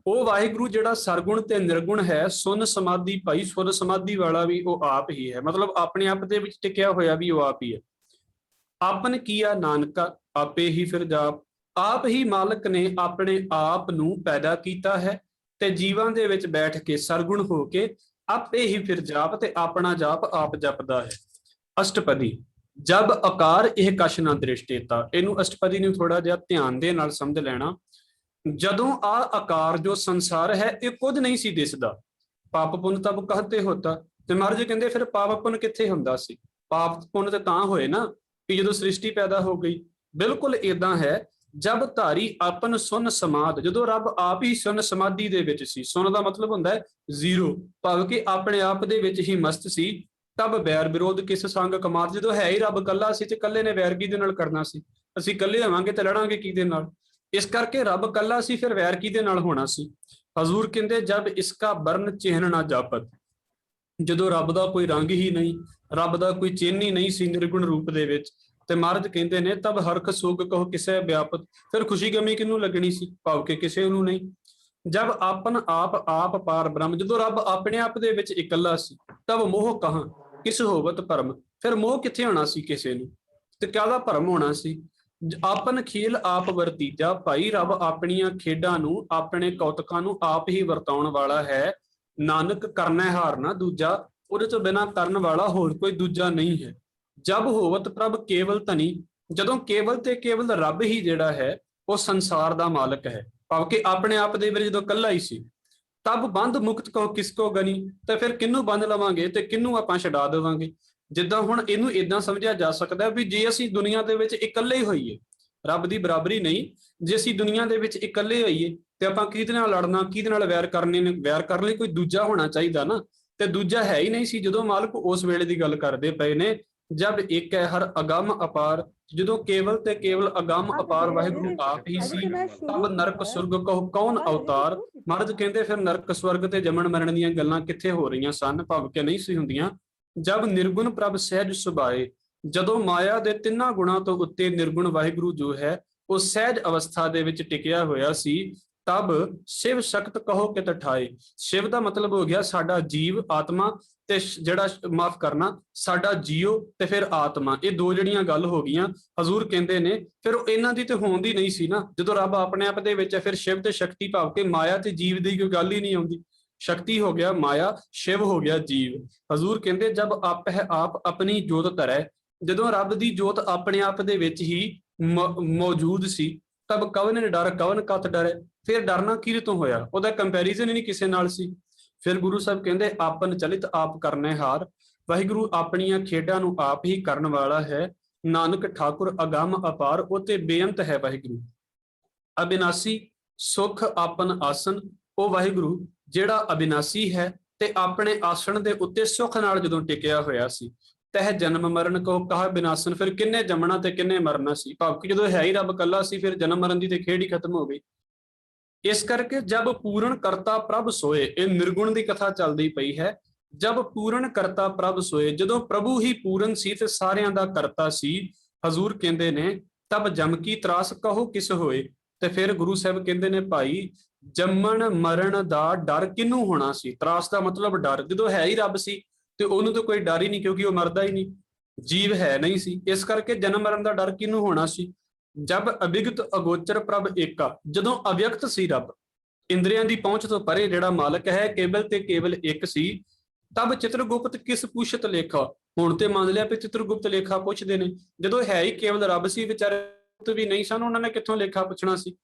ਉਹ ਵਾਹਿਗੁਰੂ ਜਿਹੜਾ ਸਰਗੁਣ ਤੇ ਨਿਰਗੁਣ ਹੈ, ਸੁਨ ਸਮਾਧੀ ਭਾਈ, ਸੁਰ ਸਮਾਧੀ ਵਾਲਾ ਵੀ ਉਹ ਆਪ ਹੀ ਹੈ, ਮਤਲਬ ਆਪਣੇ ਆਪ ਦੇ ਵਿੱਚ ਟਿਕਿਆ ਹੋਇਆ ਵੀ ਉਹ ਆਪ ਹੀ ਹੈ। ਆਪਨ ਕੀਆ ਨਾਨਕਾ ਆਪੇ ਹੀ ਫਿਰ ਜਾਪ। ਆਪ ਹੀ ਮਾਲਕ ਨੇ ਆਪਣੇ ਆਪ ਨੂੰ ਪੈਦਾ ਕੀਤਾ ਹੈ ਤੇ ਜੀਵਾਂ ਦੇ ਵਿੱਚ ਬੈਠ ਕੇ ਸਰਗੁਣ ਹੋ ਕੇ ਆਪੇ ਹੀ ਫਿਰ ਜਾਪ, ਤੇ ਆਪਣਾ ਜਾਪ ਆਪ ਜਪਦਾ ਹੈ। ਅਸ਼ਟਪਦੀ ਜਬ ਆਕਾਰ ਇਹ ਕਛ ਨਾ ਦ੍ਰਿਸ਼ਟੇਤਾ। ਇਹਨੂੰ ਅਸ਼ਟਪਦੀ ਨੂੰ ਥੋੜਾ ਜਿਹਾ ਧਿਆਨ ਦੇ ਨਾਲ ਸਮਝ ਲੈਣਾ। ਜਦੋਂ ਆ ਆਕਾਰ ਜੋ ਸੰਸਾਰ ਹੈ ਇਹ ਕੁਝ ਨਹੀਂ ਸੀ ਦਿਸਦਾ, ਪਾਪ ਪੁੰਨ ਤਬ ਕਹਤੇ ਹੋਤਾ। ਤੇ ਮਹਾਰਾਜ ਕਹਿੰਦੇ ਫਿਰ ਪਾਪ ਪੁੰਨ ਕਿੱਥੇ ਹੁੰਦਾ ਸੀ? ਪਾਪ ਪੁੰਨ ਤੇ ਤਾਂ ਹੋਏ ਨਾ ਕਿ ਜਦੋਂ ਸ੍ਰਿਸ਼ਟੀ ਪੈਦਾ ਹੋ ਗਈ। ਬਿਲਕੁਲ ਏਦਾਂ ਹੈ, ਜਬ ਧਾਰੀ ਆਪਨ ਸੁਨ ਸਮਾਧ, ਜਦੋਂ ਰੱਬ ਆਪ ਹੀ ਸੁਨ ਸਮਾਧੀ ਦੇ ਵਿੱਚ ਸੀ। ਸੁਨ ਦਾ ਮਤਲਬ ਹੁੰਦਾ ਹੈ ਜ਼ੀਰੋ, ਭਾਵ ਕਿ ਆਪਣੇ ਆਪ ਦੇ ਵਿੱਚ ਹੀ ਮਸਤ ਸੀ। ਤਬ ਬੈਰ ਵਿਰੋਧ ਕਿਸ ਸੰਗ ਕਮਾਤ। ਜਦੋਂ ਹੈ ਹੀ ਰੱਬ ਇਕੱਲਾ ਸੀ ਤੇ ਇਕੱਲੇ ਨੇ ਵੈਰ ਕਿਹਦੇ ਨਾਲ ਕਰਨਾ ਸੀ? ਅਸੀਂ ਇਕੱਲੇ ਹੋਵਾਂਗੇ ਤੇ ਲੜਾਂਗੇ ਕਿਹਦੇ ਨਾਲ? ਇਸ ਕਰਕੇ ਰੱਬ ਇਕੱਲਾ ਸੀ, ਫਿਰ ਵੈਰ ਕਿਹਦੇ ਨਾਲ ਹੋਣਾ ਸੀ? ਹਜ਼ੂਰ ਕਹਿੰਦੇ ਜਬ ਇਸਕਾ ਵਰਨ ਚਿਹਨ ਨਾ ਜਾਪਤ। ਜਦੋਂ ਰੱਬ ਦਾ ਕੋਈ ਰੰਗ ਹੀ ਨਹੀਂ, ਰੱਬ ਦਾ ਕੋਈ ਚਿੰਨ੍ਹ ਹੀ ਨਹੀਂ ਸੀ ਨਿਰਗੁਣ ਰੂਪ ਦੇ ਵਿੱਚ, ਤੇ ਮਹਾਰਾਜ ਕਹਿੰਦੇ ਨੇ ਤਬ ਹਰਖ ਸੁਖ ਕਹੋ ਕਿਸੇ ਵਿਆਪਤ। ਫਿਰ ਖੁਸ਼ੀ ਗਮੀ ਕਿਹਨੂੰ ਲੱਗਣੀ ਸੀ? ਭਾਵ ਕਿ ਕਿਸੇ ਨੂੰ ਨਹੀਂ। ਜਬ ਆਪਨ ਆਪ ਪਾਰ ਬ੍ਰਹਮ, ਜਦੋਂ ਰੱਬ ਆਪਣੇ ਆਪ ਦੇ ਵਿੱਚ ਇਕੱਲਾ ਸੀ, ਤਬ ਮੋਹ ਕਹਾਂ ਕਿਸ ਹੋਵਤ ਭਰਮ। ਫਿਰ ਮੋਹ ਕਿੱਥੇ ਹੋਣਾ ਸੀ ਕਿਸੇ ਨੂੰ, ਤੇ ਕਾਹਦਾ ਭਰਮ ਹੋਣਾ ਸੀ? ਆਪਨ ਖੇਲ ਆਪ ਵਰਤੀਜਾ। ਭਾਈ ਰੱਬ ਆਪਣੀਆਂ ਖੇਡਾਂ ਨੂੰ, ਆਪਣੇ ਕੌਤਕਾਂ ਨੂੰ ਆਪ ਹੀ ਵਰਤਾਉਣ ਵਾਲਾ ਹੈ। ਨਾਨਕ ਕਰਨਾ ਹਾਰ ਨਾ ਦੂਜਾ, ਉਹਦੇ ਤੋਂ ਬਿਨਾਂ ਕਰਨ ਵਾਲਾ ਹੋਰ ਕੋਈ ਦੂਜਾ ਨਹੀਂ ਹੈ। ਜਬ ਹੋਵਤ ਪ੍ਰਭ ਕੇਵਲ ਧਨੀ, ਜਦੋਂ ਕੇਵਲ ਤੇ ਕੇਵਲ ਰੱਬ ਹੀ ਜਿਹੜਾ ਹੈ ਉਹ ਸੰਸਾਰ ਦਾ ਮਾਲਕ ਹੈ, ਭਾਵ ਕਿ ਆਪਣੇ ਆਪ ਦੇ ਵਿੱਚ ਜਦੋਂ ਇਕੱਲਾ ਹੀ ਸੀ। ਤਬ ਬੰਧ ਮੁਕਤ ਕਹੋ ਕਿਸ ਕੋ ਗਨੀ, ਤੇ ਫਿਰ ਕਿਹਨੂੰ ਬੰਧ ਲਵਾਂਗੇ ਤੇ ਕਿਹਨੂੰ ਆਪਾਂ ਛਡਾ ਦੇਵਾਂਗੇ? ਜਿੱਦਾਂ ਹੁਣ ਇਹਨੂੰ ਇਦਾਂ ਸਮਝਿਆ ਜਾ ਸਕਦਾ ਵੀ ਜੇ ਅਸੀਂ ਦੁਨੀਆ ਦੇ ਵਿੱਚ ਇਕੱਲੇ ਹੀ ਹੋਈਏ, ਰੱਬ ਦੀ ਬਰਾਬਰੀ ਨਹੀਂ, ਜੇ ਅਸੀਂ ਦੁਨੀਆ ਦੇ ਵਿੱਚ ਇਕੱਲੇ ਹੋਈਏ ਤੇ ਆਪਾਂ ਕਿਹਦੇ ਨਾਲ ਲੜਨਾ, ਕਿਹਦੇ ਨਾਲ ਵੈਰ ਕਰਨੇ ਨੇ? ਵੈਰ ਕਰਨ ਲਈ ਕੋਈ ਦੂਜਾ ਹੋਣਾ ਚਾਹੀਦਾ ਨਾ, ਤੇ ਦੂਜਾ ਹੈ ਹੀ ਨਹੀਂ ਸੀ। ਜਦੋਂ ਮਾਲਕ ਉਸ ਵੇਲੇ ਦੀ ਗੱਲ ਕਰਦੇ ਪਏ ਨੇ, ਜਬ ਇੱਕ ਹੈ ਹਰ ਅਗੰਮ ਅਪਾਰ, ਜਦੋਂ ਕੇਵਲ ਤੇ ਕੇਵਲ ਅਗੰਮ ਅਪਾਰ ਵਾਹਿਗੁਰੂ ਆਪ ਹੀ ਸੀ। ਤਬ ਨਰਕ ਸੁਰਗ ਕਹੋ ਕੌਣ ਅਵਤਾਰ। ਮਹਾਰਾਜ ਕਹਿੰਦੇ ਫਿਰ ਨਰਕ ਸਵਰਗ ਤੇ ਜੰਮਣ ਮਰਨ ਦੀਆਂ ਗੱਲਾਂ ਕਿੱਥੇ ਹੋ ਰਹੀਆਂ ਸਨ? ਭਾਵ ਕਿ ਨਹੀਂ ਸੀ ਹੁੰਦੀਆਂ। ਜਬ ਨਿਰਗੁਣ ਪ੍ਰਭ ਸਹਿਜ ਸੁਭਾਏ, ਜਦੋਂ ਮਾਇਆ ਦੇ 3 ਗੁਣਾਂ ਤੋਂ ਉੱਤੇ ਨਿਰਗੁਣ ਵਾਹਿਗੁਰੂ ਜੋ ਹੈ ਉਹ ਸਹਿਜ ਅਵਸਥਾ ਦੇ ਵਿੱਚ ਟਿਕਿਆ ਹੋਇਆ ਸੀ। ਤਬ ਸ਼ਿਵ ਸ਼ਕਤ ਕਹੋ ਕਿਤ ਠਾਏ। ਸ਼ਿਵ ਦਾ ਮਤਲਬ ਹੋ ਗਿਆ ਸਾਡਾ ਜੀਵ ਆਤਮਾ, ਤੇ ਜਿਹੜਾ ਮਾਫ ਕਰਨਾ ਸਾਡਾ ਜੀਓ ਤੇ ਫਿਰ ਆਤਮਾ, ਇਹ 2 ਜਿਹੜੀਆਂ ਗੱਲ ਹੋ ਗਈਆਂ। ਹਜ਼ੂਰ ਕਹਿੰਦੇ ਨੇ ਫਿਰ ਇਹਨਾਂ ਦੀ ਤੇ ਹੋਣ ਦੀ ਨਹੀਂ ਸੀ ਨਾ, ਜਦੋਂ ਰੱਬ ਆਪਣੇ ਆਪ ਦੇ ਵਿੱਚ ਹੈ ਫਿਰ ਸ਼ਿਵ ਤੇ ਸ਼ਕਤੀ, ਭਾਵ ਕਿ ਮਾਇਆ ਤੇ ਜੀਵ ਦੀ ਕੋਈ ਗੱਲ ਹੀ ਨਹੀਂ ਆਉਂਦੀ। ਸ਼ਕਤੀ ਹੋ ਗਿਆ ਮਾਇਆ, ਸ਼ਿਵ ਹੋ ਗਿਆ ਜੀਵ। ਹਜ਼ੂਰ ਕਹਿੰਦੇ ਜਬ ਆਪ ਹੈ ਆਪ ਆਪਣੀ ਜੋਤ ਧਰੈ, ਜਦੋਂ ਰੱਬ ਦੀ ਜੋਤ ਆਪਣੇ ਆਪ ਦੇ ਵਿੱਚ ਹੀ ਮੌਜੂਦ ਸੀ। ਤਬ ਕਵਨ ਡਰ ਕਵਨ ਕਤ ਡਰੇ, ਫਿਰ ਡਰਨਾ ਕਿਹਦੇ ਤੋਂ ਹੋਇਆ? ਉਹਦਾ ਕੰਪੈਰੀਜ਼ਨ ਹੀ ਨਹੀਂ ਕਿਸੇ ਨਾਲ ਸੀ। ਫਿਰ ਗੁਰੂ ਸਾਹਿਬ ਕਹਿੰਦੇ ਆਪਨ ਚਲਿਤ ਆਪ ਕਰਨੇ ਹਾਰ, ਵਾਹਿਗੁਰੂ ਆਪਣੀਆਂ ਖੇਡਾਂ ਨੂੰ ਆਪ ਹੀ ਕਰਨ ਵਾਲਾ ਹੈ। ਨਾਨਕ ਠਾਕੁਰ ਅਗੰਮ ਅਪਾਰ, ਉਹ ਤੇ ਬੇਅੰਤ ਹੈ ਵਾਹਿਗੁਰੂ। ਅਬਿਨਾਸੀ ਸੁਖ ਆਪਨ ਆਸਨ, ਉਹ ਵਾਹਿਗੁਰੂ ਜਿਹੜਾ ਅਬਿਨਾਸੀ ਹੈ ਤੇ ਆਪਣੇ ਆਸਣ ਦੇ ਉੱਤੇ ਸੁਖ ਨਾਲ ਜਦੋਂ ਟਿਕਿਆ ਹੋਇਆ ਸੀ। ਤਹਿ ਜਨਮ ਮਰਨ ਕਹੋ ਕਹਾ ਬਿਨਾਸਨ, ਫਿਰ ਕਿੰਨੇ ਜੰਮਣਾ ਤੇ ਕਿੰਨੇ ਮਰਨਾ ਸੀ? ਭਾਵ ਕਿ ਜਦੋਂ ਹੈ ਹੀ ਰੱਬ ਇਕੱਲਾ ਸੀ, ਫਿਰ ਜਨਮ ਮਰਨ ਦੀ ਤੇ ਖੇਡ ਹੀ ਖਤਮ ਹੋ ਗਈ। ਇਸ ਕਰਕੇ ਜਬ ਪੂਰਨ ਕਰਤਾ ਪ੍ਰਭ ਸੋਏ, ਇਹ ਨਿਰਗੁਣ ਦੀ ਕਥਾ ਚੱਲਦੀ ਪਈ ਹੈ। ਜਬ ਪੂਰਨ ਕਰਤਾ ਪ੍ਰਭ ਸੋਏ, ਜਦੋਂ ਪ੍ਰਭੂ ਹੀ ਪੂਰਨ ਸੀ ਤੇ ਸਾਰਿਆਂ ਦਾ ਕਰਤਾ ਸੀ। ਹਜ਼ੂਰ ਕਹਿੰਦੇ ਨੇ ਤਬ ਜਮ ਕੀ ਤਰਾਸ ਕਹੋ ਕਿਸ ਹੋਏ, ਤੇ ਫਿਰ ਗੁਰੂ ਸਾਹਿਬ ਕਹਿੰਦੇ ਨੇ ਭਾਈ ਜੰਮਣ ਮਰਨ ਦਾ ਡਰ ਕਿਹਨੂੰ ਹੋਣਾ ਸੀ? ਤਰਾਸ ਦਾ ਮਤਲਬ ਡਰ, ਜਦੋਂ ਹੈ ਹੀ ਰੱਬ ਸੀ ਤੇ ਉਹਨੂੰ ਤਾਂ ਕੋਈ ਡਰ ਹੀ ਨਹੀਂ, ਕਿਉਂਕਿ ਉਹ ਮਰਦਾ ਹੀ ਨਹੀਂ, ਜੀਵ ਹੈ ਨਹੀਂ ਸੀ। ਇਸ ਕਰਕੇ ਜਨਮ ਮਰਨ ਦਾ ਡਰ ਕਿਹਨੂੰ ਹੋਣਾ ਸੀ? ਜਬ ਅਭਿਗਤ ਅਗੋਚਰ ਪ੍ਰਭ ਏਕਾ, ਜਦੋਂ ਅਵਿਅਕਤ ਸੀ ਰੱਬ, ਇੰਦਰੀਆਂ ਦੀ ਪਹੁੰਚ ਤੋਂ ਪਰੇ ਜਿਹੜਾ ਮਾਲਕ ਹੈ, ਕੇਵਲ ਤੇ ਕੇਵਲ ਇੱਕ ਸੀ। ਤਬ ਚਿਤਰਗੁਪਤ ਕਿਸ ਪੁੱਛਤ ਲੇਖਾ, ਹੁਣ ਤੇ ਮੰਨ ਲਿਆ ਵੀ ਚਿਤਰਗੁਪਤ ਲੇਖਾ ਪੁੱਛਦੇ ਨੇ, ਜਦੋਂ ਹੈ ਹੀ ਕੇਵਲ ਰੱਬ ਸੀ, ਵਿਚਾਰੇ ਵੀ ਨਹੀਂ ਸਨ, ਉਹਨਾਂ ਨੇ ਕਿੱਥੋਂ ਲੇਖਾ ਪੁੱਛਣਾ ਸੀ?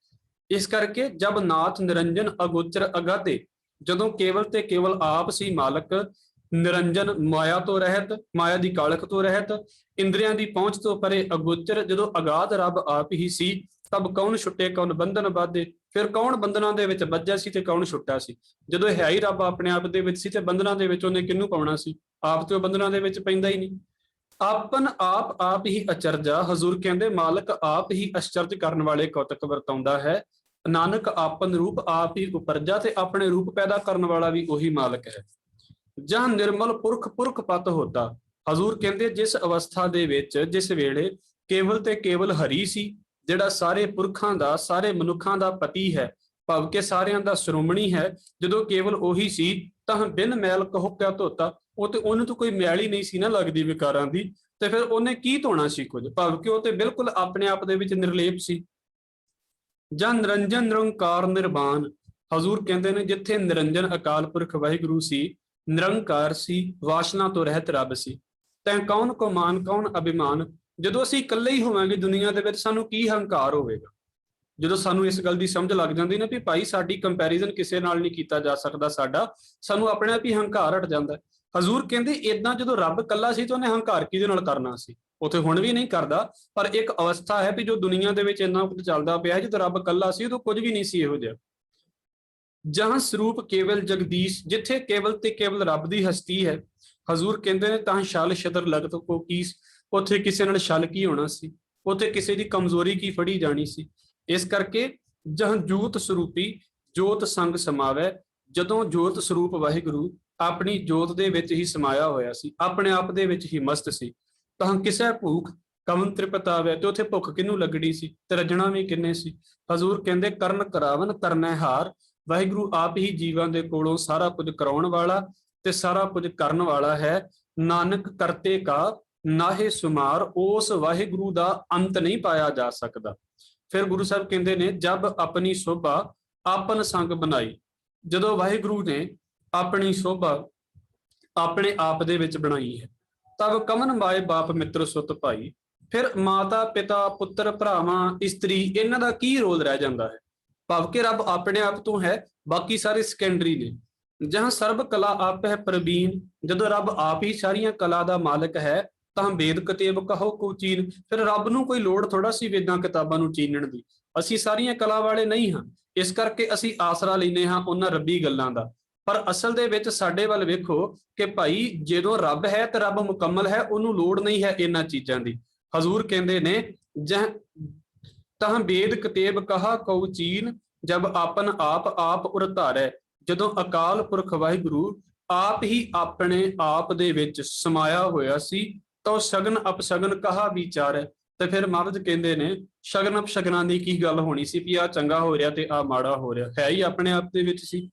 ਇਸ ਕਰਕੇ ਜਬ ਨਾਥ ਨਿਰੰਜਨ ਅਗੋਚਰ ਅਗਾਤੇ, ਜਦੋਂ ਕੇਵਲ ਤੇ ਕੇਵਲ ਆਪ ਸੀ ਮਾਲਕ, ਨਿਰੰਜਨ ਮਾਇਆ ਤੋਂ ਰਹਿਤ, ਮਾਇਆ ਦੀ ਕਾਲਖ ਤੋਂ ਰਹਿਤ, ਇੰਦਰੀਆਂ ਦੀ ਪਹੁੰਚ ਤੋਂ ਪਰੇ, ਅਗੋਚਰ ਜਦੋਂ ਅਗਾਧ ਰੱਬ ਆਪ ਹੀ ਸੀ। ਤਬ ਕੌਣ ਛੁੱਟੇ ਕੌਣ ਬੰਧਨ ਬਾਧੇ। ਫਿਰ ਕੌਣ ਬੰਧਨਾਂ ਦੇ ਵਿੱਚ ਬੱਝਿਆ ਸੀ ਤੇ ਕੌਣ ਛੁੱਟਾ ਸੀ। ਜਦੋਂ ਹੈ ਹੀ ਰੱਬ ਆਪਣੇ ਆਪ ਦੇ ਵਿੱਚ ਸੀ ਤੇ ਬੰਧਨਾਂ ਦੇ ਵਿੱਚ ਉਹਨੇ ਕਿਹਨੂੰ ਪਾਉਣਾ ਸੀ। ਆਪ ਤੇ ਉਹ ਬੰਧਨਾਂ ਦੇ ਵਿੱਚ ਪੈਂਦਾ ਹੀ ਨਹੀਂ। ਆਪਨ ਆਪ ਆਪ ਹੀ ਅਚਰਜਾ। ਹਜ਼ੂਰ ਕਹਿੰਦੇ ਮਾਲਕ ਆਪ ਹੀ ਅਚਰਜ ਕਰਨ ਵਾਲੇ ਕੌਤਕ ਵਰਤਾਉਂਦਾ ਹੈ। ਨਾਨਕ ਆਪਨ ਰੂਪ ਆਪ ਹੀ ਉਪਰਜਾ, ਤੇ ਆਪਣੇ ਰੂਪ ਪੈਦਾ ਕਰਨ ਵਾਲਾ ਵੀ ਉਹੀ ਮਾਲਕ ਹੈ। ਜਾਂ ਨਿਰਮਲ ਪੁਰਖ ਪੁਰਖ ਪਤ ਹੋਤਾ। ਹਜ਼ੂਰ ਕਹਿੰਦੇ ਜਿਸ ਅਵਸਥਾ ਦੇ ਵਿੱਚ ਜਿਸ ਵੇਲੇ ਕੇਵਲ ਤੇ ਕੇਵਲ ਹਰੀ ਸੀ, ਜਿਹੜਾ ਸਾਰੇ ਪੁਰਖਾਂ ਦਾ ਸਾਰੇ ਮਨੁੱਖਾਂ ਦਾ ਪਤੀ ਹੈ, ਭਾਵ ਕਿ ਸਾਰਿਆਂ ਦਾ ਸ਼੍ਰੋਮਣੀ ਹੈ, ਜਦੋਂ ਕੇਵਲ ਉਹੀ ਸੀ ਤਾਂ ਬਿਨ ਮੈਲ ਕਹੋ ਕਿਆ ਧੋਤਾ। ਉਹ ਤੇ ਉਹਨੂੰ ਤਾਂ ਕੋਈ ਮੈਲ ਹੀ ਨਹੀਂ ਸੀ ਨਾ ਲੱਗਦੀ ਵਿਕਾਰਾਂ ਦੀ, ਤੇ ਫਿਰ ਉਹਨੇ ਕੀ ਧੋਣਾ ਸੀ ਕੁਝ, ਭਾਵ ਕਿ ਉਹ ਤੇ ਬਿਲਕੁਲ ਆਪਣੇ ਆਪ ਦੇ ਵਿੱਚ ਨਿਰਲੇਪ ਸੀ। ਜਾਂ ਨਿਰੰਜਨ ਨਿਰੰਕਾਰ ਨਿਰਵਾਨ। ਹਜ਼ੂਰ ਕਹਿੰਦੇ ਨੇ ਜਿੱਥੇ ਨਿਰੰਜਨ ਅਕਾਲ ਪੁਰਖ ਵਾਹਿਗੁਰੂ ਸੀ, ਨਿਰੰਕਾਰ ਸੀ, ਵਾਸ਼ਨਾ ਤੋਂ ਰਹਿਤ ਰੱਬ ਸੀ, ਤੈਂ ਕੌਣ ਕੋ ਮਾਨ ਕੌਣ ਅਭਿਮਾਨ। ਜਦੋਂ ਅਸੀਂ ਇਕੱਲੇ ਹੀ ਹੋਵਾਂਗੇ ਦੁਨੀਆ ਦੇ ਵਿੱਚ, ਸਾਨੂੰ ਕੀ ਹੰਕਾਰ ਹੋਵੇਗਾ। ਜਦੋਂ ਸਾਨੂੰ ਇਸ ਗੱਲ ਦੀ ਸਮਝ ਲੱਗ ਜਾਂਦੀ ਨਾ ਵੀ ਭਾਈ ਸਾਡੀ ਕੰਪੈਰੀਜ਼ਨ ਕਿਸੇ ਨਾਲ ਨਹੀਂ ਕੀਤਾ ਜਾ ਸਕਦਾ, ਸਾਨੂੰ ਆਪਣੇ ਆਪ ਹੀ ਹੰਕਾਰ ਹਟ ਜਾਂਦਾ। ਹਜ਼ੂਰ ਕਹਿੰਦੇ ਏਦਾਂ ਜਦੋਂ ਰੱਬ ਇਕੱਲਾ ਸੀ ਤਾਂ ਉਹਨੇ ਹੰਕਾਰ ਕਿਹਦੇ ਨਾਲ ਕਰਨਾ ਸੀ। ਉੱਥੇ ਹੁਣ ਵੀ ਨਹੀਂ ਕਰਦਾ, ਪਰ ਇੱਕ ਅਵਸਥਾ ਹੈ ਵੀ ਜੋ ਦੁਨੀਆ ਦੇ ਵਿੱਚ ਇੰਨਾ ਕੁਝ ਚੱਲਦਾ ਪਿਆ, ਜਦੋਂ ਰੱਬ ਇਕੱਲਾ ਸੀ ਉਦੋਂ ਕੁਝ ਵੀ ਨਹੀਂ ਸੀ ਇਹੋ ਜਿਹਾ। ਜਹਾਂ ਸਰੂਪ ਕੇਵਲ ਜਗਦੀਸ਼। ਜਿੱਥੇ ਕੇਵਲ ਤੇ ਕੇਵਲ ਰੱਬ ਦੀ ਹਸਤੀ ਹੈ, ਹਜ਼ੂਰ ਕਹਿੰਦੇ ਨੇ ਤਾਂ ਛਲ ਛਤਰ ਲਗਤ ਕੋ ਕੀਸ। ਉੱਥੇ ਕਿਸੇ ਨਾਲ ਛਲ ਕੀ ਹੋਣਾ ਸੀ, ਉੱਥੇ ਕਿਸੇ ਦੀ ਕਮਜ਼ੋਰੀ ਕੀ ਫੜੀ ਜਾਣੀ ਸੀ। ਇਸ ਕਰਕੇ ਜਹਾਂ ਜੋਤ ਸਰੂਪੀ ਜੋਤ ਸੰਗ ਸਮਾਵੈ। ਜਦੋਂ ਜੋਤ ਸਰੂਪ ਵਾਹਿਗੁਰੂ ਆਪਣੀ ਜੋਤ ਦੇ ਵਿੱਚ ਹੀ ਸਮਾਇਆ ਹੋਇਆ ਸੀ, ਆਪਣੇ ਆਪ ਦੇ ਵਿੱਚ ਹੀ ਮਸਤ ਸੀ, ਤਾਂ ਕਿਸੇ ਭੂਖ ਕਵਨ ਤ੍ਰਿਪਤ ਆਵੇ। ਤੇ ਉੱਥੇ ਭੁੱਖ ਕਿਹਨੂੰ ਲੱਗਣੀ ਸੀ ਤੇ ਰੱਜਣਾ ਵੀ ਕਿੰਨੇ ਸੀ। ਹਜ਼ੂਰ ਕਹਿੰਦੇ ਕਰਨ ਕਰਾਵਨ ਕਰਨੈ ਹਾਰ। ਵਾਹਿਗੁਰੂ ਆਪ ਹੀ ਜੀਵਾਂ ਦੇ ਕੋਲੋਂ ਸਾਰਾ ਕੁਝ ਕਰਾਉਣ ਵਾਲਾ ਤੇ ਸਾਰਾ ਕੁਝ ਕਰਨ ਵਾਲਾ ਹੈ। ਨਾਨਕ ਕਰਤੇ ਕਾ ਨਾਹੇ ਸੁਮਾਰ। ਉਸ ਵਾਹਿਗੁਰੂ ਦਾ ਅੰਤ ਨਹੀਂ ਪਾਇਆ ਜਾ ਸਕਦਾ। ਫਿਰ ਗੁਰੂ ਸਾਹਿਬ ਕਹਿੰਦੇ ਨੇ ਜਬ ਆਪਣੀ ਸੋਭਾ ਆਪਨ ਸੰਗ ਬਣਾਈ। ਜਦੋਂ ਵਾਹਿਗੁਰੂ ਨੇ ਆਪਣੀ ਸੋਭਾ ਆਪਣੇ ਆਪ ਦੇ ਵਿੱਚ ਬਣਾਈ ਹੈ, ਤਬ ਕਮਨ ਮਾਏ ਬਾਪ ਮਿੱਤਰ ਸੁਤ ਭਾਈ। ਫਿਰ ਮਾਤਾ ਪਿਤਾ ਪੁੱਤਰ ਭਰਾਵਾਂ ਇਸਤਰੀ ਇਹਨਾਂ ਦਾ ਕੀ ਰੋਲ ਰਹਿ ਜਾਂਦਾ ਹੈ। ਭਾਵ ਕਿ ਰੱਬ ਆਪਣੇ ਆਪ ਤੋਂ ਹੈ, ਬਾਕੀ ਸਾਰੇ ਸੈਕੰਡਰੀ ਨੇ। ਜਹਾਂ ਸਰਬ ਕਲਾ ਆਪ ਹੈ ਪ੍ਰਵੀਨ। ਜਦੋਂ ਰੱਬ ਆਪ ਹੀ ਸਾਰੀਆਂ ਕਲਾ ਦਾ ਮਾਲਕ ਹੈ ਤਾਂ ਵੇਦ ਕਤੇਬ ਕਹੋ ਕੋ ਚੀਨ। ਫਿਰ ਰੱਬ ਨੂੰ ਕੋਈ ਲੋੜ ਥੋੜਾ ਸੀ ਵੇਦਾਂ ਕਿਤਾਬਾਂ ਨੂੰ ਚੀਨਣ ਦੀ। ਅਸੀਂ ਸਾਰੀਆਂ ਕਲਾ ਵਾਲੇ ਨਹੀਂ ਹਾਂ, ਇਸ ਕਰਕੇ ਅਸੀਂ ਆਸਰਾ ਲੈਨੇ ਹਾਂ ਉਹਨਾਂ ਰੱਬੀ ਗੱਲਾਂ ਦਾ। ਪਰ ਅਸਲ ਦੇ ਵਿੱਚ ਸਾਡੇ ਵੱਲ ਵੇਖੋ ਕਿ ਭਾਈ ਜਦੋਂ ਰੱਬ ਹੈ ਤੇ ਰੱਬ ਮੁਕੰਮਲ ਹੈ, ਉਹਨੂੰ ਲੋੜ ਨਹੀਂ ਹੈ ਇਹਨਾਂ ਚੀਜ਼ਾਂ ਦੀ। ਹਜ਼ੂਰ ਕਹਿੰਦੇ ਨੇ ਜਹ ਤਾਂ ਵੇਦ ਕਤੇਬ ਕਹਾ ਕਉ ਚੀਨ। ਜਬ ਆਪਨ ਆਪ ਆਪ ਉਰ ਧਾਰੈ। ਜਦੋਂ ਅਕਾਲ ਪੁਰਖ ਵਾਹਿਗੁਰੂ ਆਪ ਹੀ ਆਪਣੇ ਆਪ ਦੇ ਵਿੱਚ ਸਮਾਇਆ ਹੋਇਆ ਸੀ ਤਾਂ ਸ਼ਗਨ ਅਪਸ਼ਗਨ ਕਹਾ ਵਿਚਾਰੈ। ਤੇ ਫਿਰ ਮਹਾਰਾਜ ਕਹਿੰਦੇ ਨੇ ਸ਼ਗਨ ਅਪਸ਼ਗਨਾਂ ਦੀ ਕੀ ਗੱਲ ਹੋਣੀ ਸੀ ਵੀ ਆਹ ਚੰਗਾ ਹੋ ਰਿਹਾ ਤੇ ਆਹ ਮਾੜਾ ਹੋ ਰਿਹਾ, ਹੈ ਹੀ ਆਪਣੇ ਆਪ ਦੇ ਵਿੱਚ ਸੀ।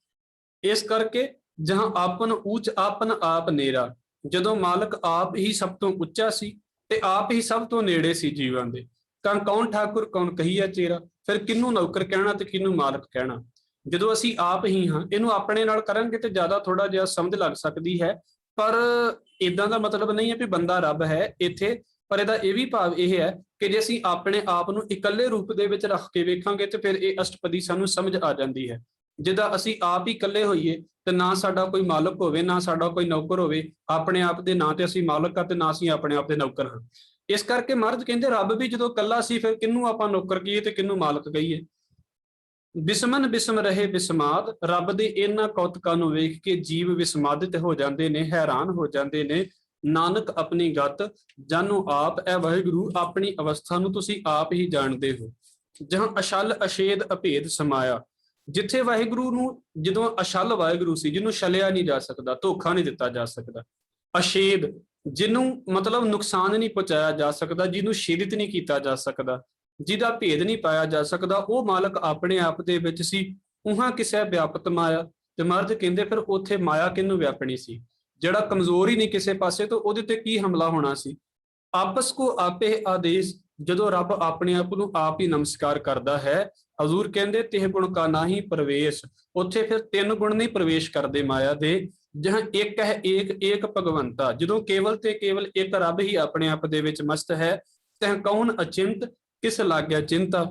ਇਸ ਕਰਕੇ ਜਹਾਂ ਆਪਨ ਉੱਚ ਆਪਨ ਆਪ ਨੇਰਾ। ਜਦੋਂ ਮਾਲਕ ਆਪ ਹੀ ਸਭ ਤੋਂ ਉੱਚਾ ਸੀ ਤੇ ਆਪ ਹੀ ਸਭ ਤੋਂ ਨੇੜੇ ਸੀ ਜੀਵਾਂ ਦੇ, ਤਾਂ ਕੌਣ ਠਾਕੁਰ ਕੌਣ ਕਹੀਐ ਚੇਰਾ। ਫਿਰ ਕਿਹਨੂੰ ਨੌਕਰ ਕਹਿਣਾ ਤੇ ਕਿਹਨੂੰ ਮਾਲਕ ਕਹਿਣਾ। ਜਦੋਂ ਅਸੀਂ ਆਪ ਹੀ ਹਾਂ, ਇਹਨੂੰ ਆਪਣੇ ਨਾਲ ਕਰਾਂਗੇ ਤੇ ਜ਼ਿਆਦਾ ਥੋੜਾ ਜਿਹਾ ਸਮਝ ਲੱਗ ਸਕਦੀ ਹੈ। ਪਰ ਇਦਾਂ ਦਾ ਮਤਲਬ ਨਹੀਂ ਹੈ ਵੀ ਬੰਦਾ ਰੱਬ ਹੈ ਇੱਥੇ, ਪਰ ਇਹਦਾ ਇਹ ਵੀ ਭਾਵ ਇਹ ਹੈ ਕਿ ਜੇ ਅਸੀਂ ਆਪਣੇ ਆਪ ਨੂੰ ਇਕੱਲੇ ਰੂਪ ਦੇ ਵਿੱਚ ਰੱਖ ਕੇ ਵੇਖਾਂਗੇ ਤੇ ਫਿਰ ਇਹ ਅਸ਼ਟਪਦੀ ਸਾਨੂੰ ਸਮਝ ਆ ਜਾਂਦੀ ਹੈ। ਜਿੱਦਾਂ ਅਸੀਂ ਆਪ ਹੀ ਇਕੱਲੇ ਹੋਈਏ ਤੇ ਨਾ ਸਾਡਾ ਕੋਈ ਮਾਲਕ ਹੋਵੇ ਨਾ ਸਾਡਾ ਕੋਈ ਨੌਕਰ ਹੋਵੇ, ਆਪਣੇ ਆਪ ਦੇ ਨਾਂ ਤੇ ਅਸੀਂ ਮਾਲਕ ਆ ਤੇ ਨਾ ਅਸੀਂ ਆਪਣੇ ਆਪ ਦੇ ਨੌਕਰ ਹਾਂ। ਇਸ ਕਰਕੇ ਮਹਾਰਾਜ ਕਹਿੰਦੇ ਰੱਬ ਵੀ ਜਦੋਂ ਇਕੱਲਾ ਸੀ ਫਿਰ ਕਿਹਨੂੰ ਆਪਾਂ ਨੌਕਰ ਕਹੀਏ ਤੇ ਕਿਹਨੂੰ ਮਾਲਕ ਕਹੀਏ। ਬਿਸਮਨ ਬਿਸਮ ਰਹੇ ਬਿਸਮਾਦ। ਰੱਬ ਦੇ ਇਹਨਾਂ ਕੌਤਕਾਂ ਨੂੰ ਵੇਖ ਕੇ ਜੀਵ ਵਿਸਮਾਦਿਤ ਹੋ ਜਾਂਦੇ ਨੇ, ਹੈਰਾਨ ਹੋ ਜਾਂਦੇ ਨੇ। ਨਾਨਕ ਆਪਣੀ ਗਤ ਜਾਣੋ ਆਪ। ਐ ਵਾਹਿਗੁਰੂ ਆਪਣੀ ਅਵਸਥਾ ਨੂੰ ਤੁਸੀਂ ਆਪ ਹੀ ਜਾਣਦੇ ਹੋ। ਜਹਾਂ ਅਛਲ ਅਛੇਦ ਅਭੇਦ ਸਮਾਇਆ। ਜਿੱਥੇ ਵਾਹਿਗੁਰੂ ਨੂੰ ਜਦੋਂ ਅਛਲ ਵਾਹਿਗੁਰੂ ਸੀ, ਜਿਹਨੂੰ ਛਲਿਆ ਨਹੀਂ ਜਾ ਸਕਦਾ, ਧੋਖਾ ਨਹੀਂ ਦਿੱਤਾ ਜਾ ਸਕਦਾ। ਅਛੇਦ ਜਿਹਨੂੰ ਮਤਲਬ ਨੁਕਸਾਨ ਨਹੀਂ ਪਹੁੰਚਾਇਆ ਜਾ ਸਕਦਾ, ਜਿਹਨੂੰ ਛੇਦਿਤ ਨਹੀਂ ਕੀਤਾ ਜਾ ਸਕਦਾ, ਜਿਹਦਾ ਭੇਦ ਨਹੀਂ ਪਾਇਆ ਜਾ ਸਕਦਾ, ਉਹ ਮਾਲਕ ਆਪਣੇ ਆਪ ਦੇ ਵਿੱਚ ਸੀ। ਉਹਾਂ ਕਿਸੇ ਵਿਆਪਤ ਮਾਇਆ। ਤੇ ਮਹਾਰਾਜ ਕਹਿੰਦੇ ਫਿਰ ਉੱਥੇ ਮਾਇਆ ਕਿਹਨੂੰ ਵਿਆਪਣੀ ਸੀ। ਜਿਹੜਾ ਕਮਜ਼ੋਰ ਹੀ ਨਹੀਂ ਕਿਸੇ ਪਾਸੇ ਤੋਂ, ਉਹਦੇ ਤੇ ਕੀ ਹਮਲਾ ਹੋਣਾ ਸੀ। ਆਪਸ ਕੋ ਆਪੇ ਆਦੇਸ਼। ਜਦੋਂ ਰੱਬ ਆਪਣੇ ਆਪ ਨੂੰ ਆਪ ਹੀ ਨਮਸਕਾਰ ਕਰਦਾ ਹੈ, ਹਜ਼ੂਰ ਕਹਿੰਦੇ ਤਿਹ ਗੁਣ ਕਾ ਨਾਹੀ ਪ੍ਰਵੇਸ਼। ਉੱਥੇ ਫਿਰ ਤਿੰਨ ਗੁਣ ਨਹੀਂ ਪ੍ਰਵੇਸ਼ ਕਰਦੇ ਮਾਇਆ ਦੇ। ਜਹਾਂ ਇੱਕ ਹੈ ਏਕ ਏਕ ਭਗਵੰਤਾ। ਜਦੋਂ ਕੇਵਲ ਤੇ ਕੇਵਲ ਇੱਕ ਰੱਬ ਹੀ ਆਪਣੇ ਆਪ ਦੇ ਵਿੱਚ ਮਸਤ ਹੈ, ਤਹ ਕੌਣ ਅਚਿੰਤ ਕਿਸ ਲੱਗਿਆ ਚਿੰਤਾ।